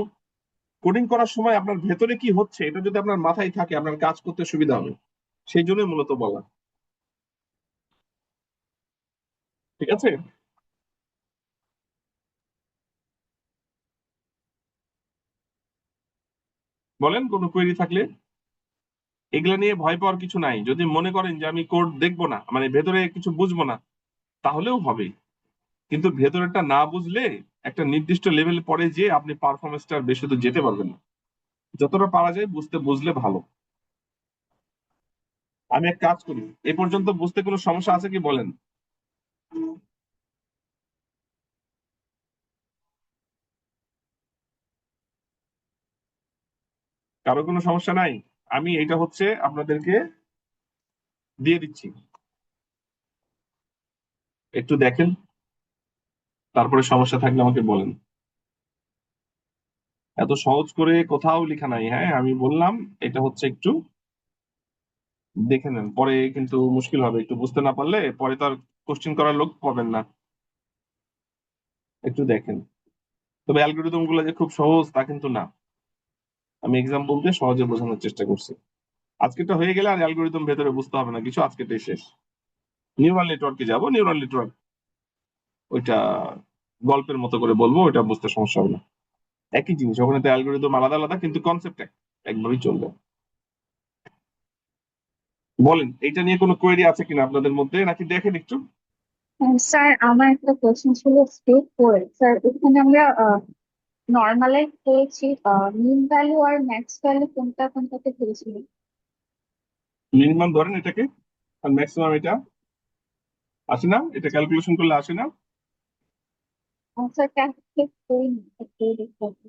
কোডিং করার সময় আপনার ভেতরে কি হচ্ছে এটা যদি আপনার মাথায় থাকে আপনার কাজ করতে সুবিধা হবে, সেই জন্যই মূলত বলা। ঠিক আছে? বলেন কোনো কোয়েরি থাকলে। এগুলা নিয়ে ভয় পাওয়ার কিছু নাই। যদি মনে করেন যে আমি কোড দেখবো না, মানে ভেতরে কিছু বুঝবো না, তাহলেও হবে। কিন্তু ভেতরেরটা না বুঝলে একটা নির্দিষ্ট লেভেল পরে যে আপনি পারফরমেন্সটা বেশি দূর যেতে পারবেন না। যতটা পারা যায় বুঝলে ভালো। আমি এক কাজ করি, এ পর্যন্ত বুঝতে কোনো সমস্যা আছে কি বলেন? কারো কোনো সমস্যা নাই? আমি এটা হচ্ছে আপনাদেরকে দিয়ে দিচ্ছি, একটু দেখেন, তারপরে সমস্যা থাকলে আমাকে বলেন। এত সহজ করে কোথাও লেখা নাই, হ্যাঁ আমি বললাম এটা হচ্ছে একটু দেখে নেন, পরে কিন্তু মুশকিল হবে। একটু বুঝতে না পারলে পরে তো আর কোশ্চেন করার লোক পাবেন না। একটু দেখেন। তবে অ্যালগোরিদম গুলো যে খুব সহজ তা কিন্তু না। আমি এক্সাম্পল দিয়ে সহজে বোঝানোর চেষ্টা করছি। আজকেটা হয়ে গেলে আর অ্যালগোরিদম ভেতরে বুঝতে হবে না কিছু, আজকেটাই শেষ। নিউরাল নেটওয়ার্কে যাব, নিউরাল নেটওয়ার্ক ওইটা গল্পের মতো করে বলবো, ওইটা বুঝতে সমস্যা হবে না। একই জিনিস, ওখানে তো অ্যালগোরিদম আলাদা আলাদা কিন্তু কনসেপ্ট একভাবেই চলবে। বলেন এইটা নিয়ে কোনো কোয়েরি আছে কিনা আপনাদের মধ্যে, নাকি দেখেন একটু। স্যার আমার একটা কোশ্চেন ছিল স্টেপ 4। স্যার এখানে আমরা নর্মালাইজ করেছি, মিন ভ্যালু আর ম্যাক্স ভ্যালু কোনটা কোনটাতে করেছিল? মিনিমাম ধরেন এটাকে, আর ম্যাক্সিমাম এটা আসে না, এটা ক্যালকুলেশন করলে আসে না। স্যার ক্যালকুলেট করিনি, একটু দেখতে হবে।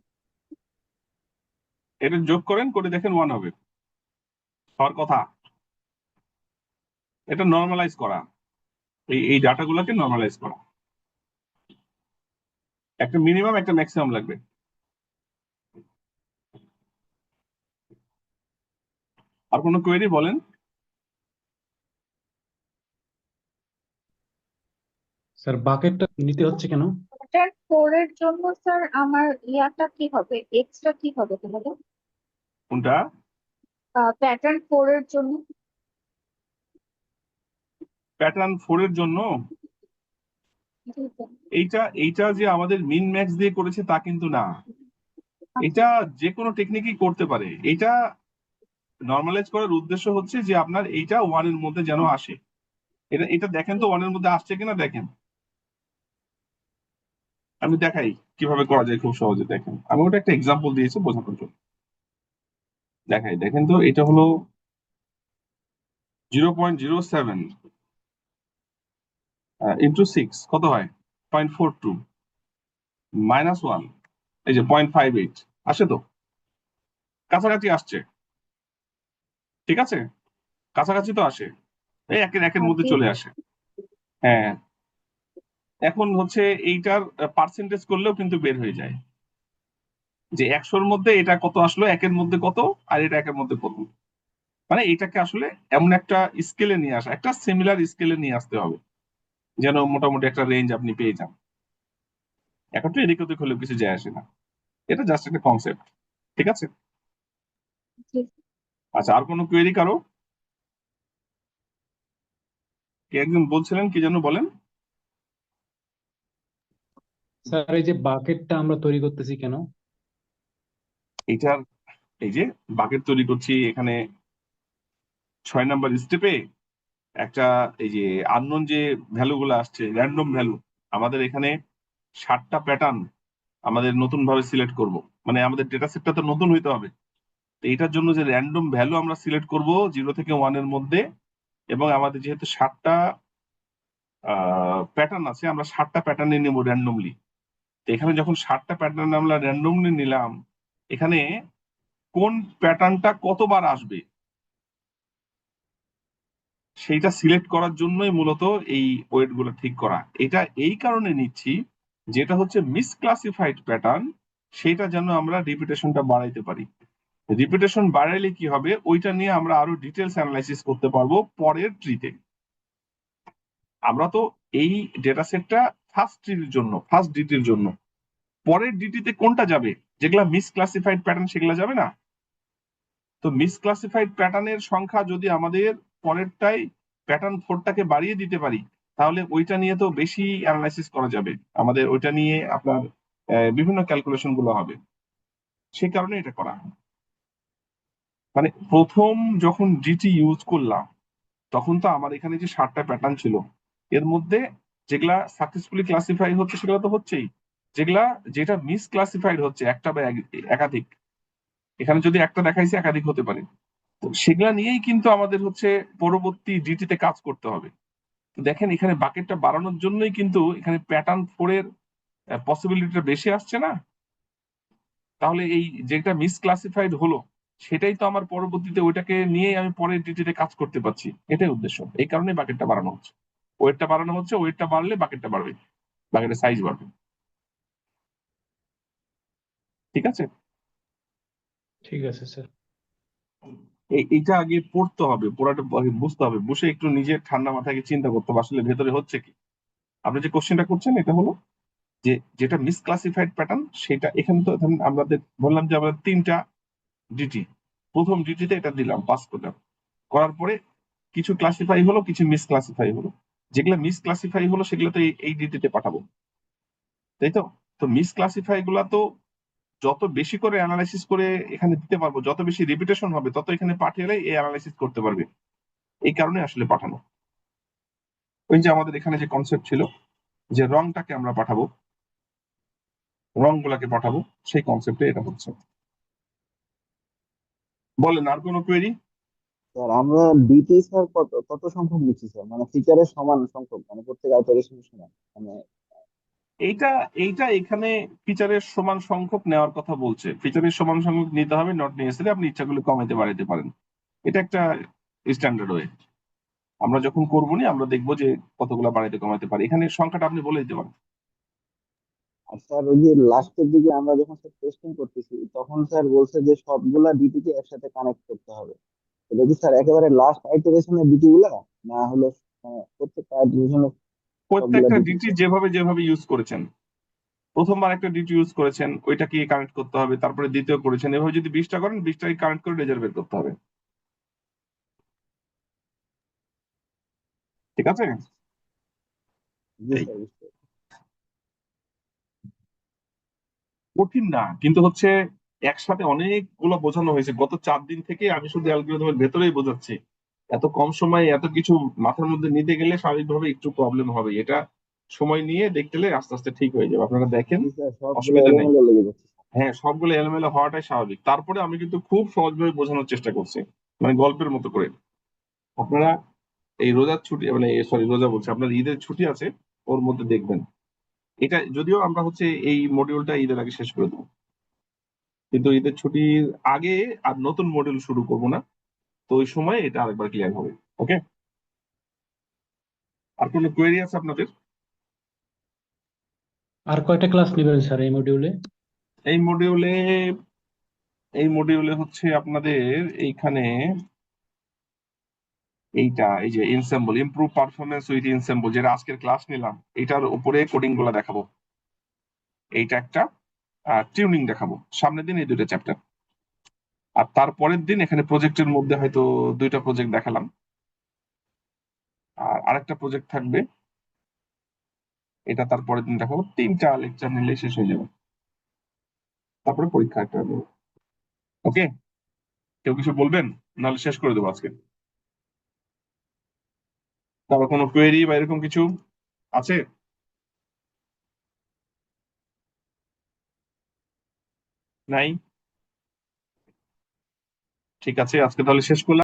এটা যোগ করেন, করে দেখেন 1 হবে, হওয়ার কথা। এটা নর্মালাইজ করা, এই ডাটাগুলোকে নর্মালাইজ করা। একটা মিনিমাম একটা ম্যাক্সিমাম লাগবে। আর কোনো কোয়েরি বলেন। স্যার বাকেটটা নিতে হচ্ছে কেন? প্যাটার্ন 4 এর জন্য স্যার আমার ইয়াটা কি হবে, এক্সট্রা কি হবে তাহলে? কোনটা? প্যাটার্ন 4 এর জন্য। প্যাটার্ন 4 এর জন্য জি, স্যার। এইটা যে আমাদের মিন ম্যাক্স দিয়ে করেছে তা কিন্তু না। এটা যে কোনো টেকনিকই করতে পারে। এটা নর্মালাইজ করার উদ্দেশ্য হচ্ছে যে আপনার এইটা 1 এর মধ্যে যেন আসে। এটা এটা দেখেন তো 1 এর মধ্যে আসছে কিনা দেখেন। আমি দেখাই কিভাবে করা যায় খুব সহজে, দেখেন আমি ওটা একটা এক্সাম্পল দিয়েছি বোঝানোর জন্য। দেখাই, দেখেন তো এটা হলো 0.07 ইন্টু 6 কত হয়? 0.42 -1, এই যে 0.58 আসে তো, কাছাকাছি আসছে। ঠিক আছে, কাছাকাছি তো আসে, এই একের একের মধ্যে জি, চলে আসে। হ্যাঁ, এখন হচ্ছে এইটার পার্সেন্টেজ করলেও কিন্তু বের হয়ে যায় যে 100-র মধ্যে এটা কত আসলো, একের মধ্যে কত, আর এটা একের মধ্যে কত। মানে এটাকে আসলে এমন একটা স্কেলে নিয়ে আসা, একটা সিমিলার স্কেলে নিয়ে আসতে হবে যেন মোটামুটি একটা রেঞ্জ আপনি পেয়ে যান। এখন তো এদিক ওদিক হলেও কিছু যায় আসে না, এটা জাস্ট একটা কনসেপ্ট। ঠিক আছে? জি। আচ্ছা, আর কোনো কোয়েরি কারো? কে একজন বলছিলেন কি যেন, বলেন। স্যার এই যে বাকেটটা আমরা তৈরি করতেছি কেন? এইটার এই যে বাকেট তৈরি করছি এখানে 6 নম্বর স্টেপে একটা, এই যে আননোন যে ভ্যালু গুলো আসছে, র্যান্ডম ভ্যালু, আমাদের এখানে 60টা প্যাটার্ন আমাদের নতুন ভাবে সিলেক্ট করব। মানে আমাদের ডেটা সেটটা তো নতুন হইতে হবে। তো এটার জন্য যে র্যান্ডম ভ্যালু আমরা সিলেক্ট করব 0 থেকে 1 এর মধ্যে, এবং আমাদের যেহেতু 60টা প্যাটার্ন আছে, আমরা 60টা প্যাটার্নে নেব র্যান্ডমলি। তো এখানে যখন 60টা প্যাটার্ন আমরা র্যান্ডমলি নিলাম, এখানে কোন প্যাটার্নটা কতবার আসবে সেইটা সিলেক্ট করার জন্যই মূলত এই ওয়েট গুলো ঠিক করা। এটা এই কারণে নিচ্ছি, যেটা হচ্ছে মিসক্লাসিফাইড প্যাটার্ন, সেটা যেন আমরা রিপিটেশনটা বাড়াইতে পারি। রিপিটেশন বাড়াইলে কি হবে, ওইটা নিয়ে আমরা আরো ডিটেলস অ্যানালাইসিস করতে পারবো পরের ট্রিতে। আমরা তো এই ডেটা সেটটা ফার্স্ট ট্রির জন্য, ফার্স্ট ডিটির জন্য, পরের ডিটিতে কোনটা যাবে যেগুলা মিসক্লাসিফাইড প্যাটার্ন সেগুলা যাবে না। তো মিসক্লাসিফাইড প্যাটার্নের সংখ্যা যদি আমাদের পরেরটাই প্যাটার্ন 4টাকে বাড়িয়ে দিতে পারি, তাহলে ওইটা নিয়ে তো বেশি অ্যানালাইসিস করা যাবে, আমাদের ওইটা নিয়ে আপনার বিভিন্ন ক্যালকুলেশন গুলো হবে, সেই কারণে এটা করা। মানে প্রথম যখন জিটি ইউজ করলাম তখন তো আমার এখানে যে 7টা প্যাটার্ন ছিল, এর মধ্যে যেগুলা সাকসেসফুলি ক্লাসিফাই হচ্ছে সেগুলো তো হচ্ছেই, যেটা মিস ক্লাসিফাইড হচ্ছে একটা বা একাধিক, এখানে যদি একটা দেখাইছে একাধিক হতে পারে, তো সেগুলা নিয়েই কিন্তু আমাদের হচ্ছে পরবর্তী জিটিতে কাজ করতে হবে। তো দেখেন এখানে বাকেটটা বাড়ানোর জন্যই কিন্তু এখানে প্যাটার্ন 4-এর পসিবিলিটিটা বেশি আসছে না। তাহলে এই যেটা মিস ক্লাসিফাইড হলো সেটাই তো আমার পরবর্তীতে ওইটাকে নিয়েই আমি পরের ডিটিতে কাজ করতে পারছি, এটাই উদ্দেশ্য। এই কারণে বাকেটটা বাড়ানো হচ্ছে, ওয়েটটা বাড়ানো হচ্ছে, ওয়েটটা বাড়লে বাকেটটা বাড়বে, বাকেটের সাইজ বাড়বে। ঠিক আছে, ঠিক আছে স্যার। এইটা আগে পড়তে হবে, পড়াটা আগে বুঝতে হবে, বসে একটু নিজের ঠান্ডা মাথায় চিন্তা করতে হবে আসলে ভেতরে হচ্ছে কি। আপনি যে কোশ্চেনটা করছেন এটা হলো যে যেটা মিসক্লাসিফাইড প্যাটার্ন সেটা এখানে তো ধরুন আমরা বললাম যে আমরা 3টা ডিটি, প্রথম ডিটিতে এটা দিলাম, পাস করলাম, করার পরে কিছু ক্লাসিফাই হলো, কিছু মিসক্লাসিফাই হলো, যেগুলো মিসক্লাসিফাই হলো সেগুলো তো এই ডিটিতে পাঠাবো, তাই তো। তো মিসক্লাসিফাই গুলা তো যত বেশি করে অ্যানালাইসিস করে এখানে দিতে পারবো, যত বেশি রিপিটেশন হবে তত এখানে পাঠিয়ে এই অ্যানালাইসিস করতে পারবে, এই কারণে আসলে পাঠানো। ওই যে আমাদের এখানে যে কনসেপ্ট ছিল যে রংটাকে আমরা পাঠাবো, রং গুলাকে পাঠাবো, সেই কনসেপ্টে এটা হচ্ছে। বলেন আর কোনো কোয়েরি? স্যার আমরা ডিটি স্যার কত কত সংখ্যক নিচ্ছি স্যার, মানে ফিচারের সমান সংখ্যক, মানে প্রত্যেক আইটারেশনের সমান, মানে এইটা এইটা এখানে ফিচারের সমান সংখ্যক নেওয়ার কথা বলছে, ফিচারের সমান সংখ্যক নিতে হবে, নট নেসেসারি আপনি ইচ্ছাগুলো কমাইতে বাড়াইতে পারেন, এটা একটা স্ট্যান্ডার্ড ওয়ে। আমরা যখন করবো নি আমরা দেখবো যে কতগুলো বাড়াইতে কমাইতে পারি, এখানে সংখ্যাটা আপনি বলে দিতে পারেন। আর স্যার ওই যে লাস্টের দিকে আমরা যখন স্যার টেস্টিং করতেছি তখন স্যার বলছে যে সবগুলা ডিটিকে একসাথে কানেক্ট করতে হবে। এটা কি স্যার একেবারে লাস্ট আইটারেশনের ডিটি গুলা, না হলো প্রত্যেকটা আইটারেশনের সবগুলা প্রত্যেকটা ডিটি? ডিটি যেভাবে যেভাবে ইউজ করেছেন, প্রথমবার একটা ডিটি ইউজ করেছেন ওইটাকে কানেক্ট করতে হবে, তারপরে দ্বিতীয় করেছেন, এভাবে যদি 20টা করেন 20টাকে কানেক্ট করে রেজাল্ট বের করতে হবে। ঠিক আছে, জি এই স্যার, বুঝতে পারছি। কঠিন না, কিন্তু হচ্ছে একসাথে অনেকগুলো বোঝানো হয়েছে, গত 4 দিন থেকে আমি শুধু অ্যালগরিদমের ভেতরেই বোঝাচ্ছি। এত কম সময়ে এত কিছু মাথার মধ্যে নিতে গেলে স্বাভাবিকভাবে একটু প্রবলেম হবে, এটা সময় নিয়ে দেখতে গেলে আস্তে আস্তে ঠিক হয়ে যাবে, আপনারা দেখেন, জি স্যার, সবগুলো অসুবিধা নেই। এলোমেলো লেগে যাচ্ছে। হ্যাঁ, সবগুলো এলোমেলো হওয়াটাই স্বাভাবিক, তারপরে আমি কিন্তু খুব সহজভাবে বোঝানোর চেষ্টা করছি, মানে গল্পের মতো করে। আপনারা এই রোজার ছুটি, মানে সরি রোজা বলছি, আপনার ঈদের ছুটি আছে, ওর মধ্যে দেখবেন। এটা যদিও আমরা হচ্ছে এই মডিউলটা ঈদের আগে শেষ করে দেবো, কিন্তু ঈদের ছুটির আগে আর নতুন মডিউল শুরু করব না, তো ওই সময় এটা আরেকবার ক্লিয়ার হবে। ওকে, আর কোনো কোয়েরি আছে আপনাদের? আর কয়টা ক্লাস নেবেন স্যার এই মডিউলে? এই মডিউলে এই মডিউলে হচ্ছে আপনাদের এইখানে এই যে ইনসেম্বল, ইমপ্রুভ পারফরমেন্স উইথ ইনসেম্বল, যেটা আজকের ক্লাস নিলাম, এটার উপরে কোডিং গুলো দেখাবো, এইটা একটা টিউনিং দেখাবো সামনের দিন, এই 2টা চ্যাপ্টার। আর তারপরের দিন এখানে প্রজেক্টের মধ্যে হয়তো 2টা প্রজেক্ট দেখালাম, আর আরেকটা প্রজেক্ট থাকবে, এটা তারপরের দিন দেখাবো, 3টা লেকচার নিলে শেষ হয়ে যাবে, তারপরে পরীক্ষা একটা হবে। ওকে, কেউ কিছু বলবেন, নাহলে শেষ করে দেবো আজকে। তারপর কোনো কোয়েরি বা এরকম কিছু আছে? নাই? ঠিক আছে, আজকে তাহলে শেষ করলাম।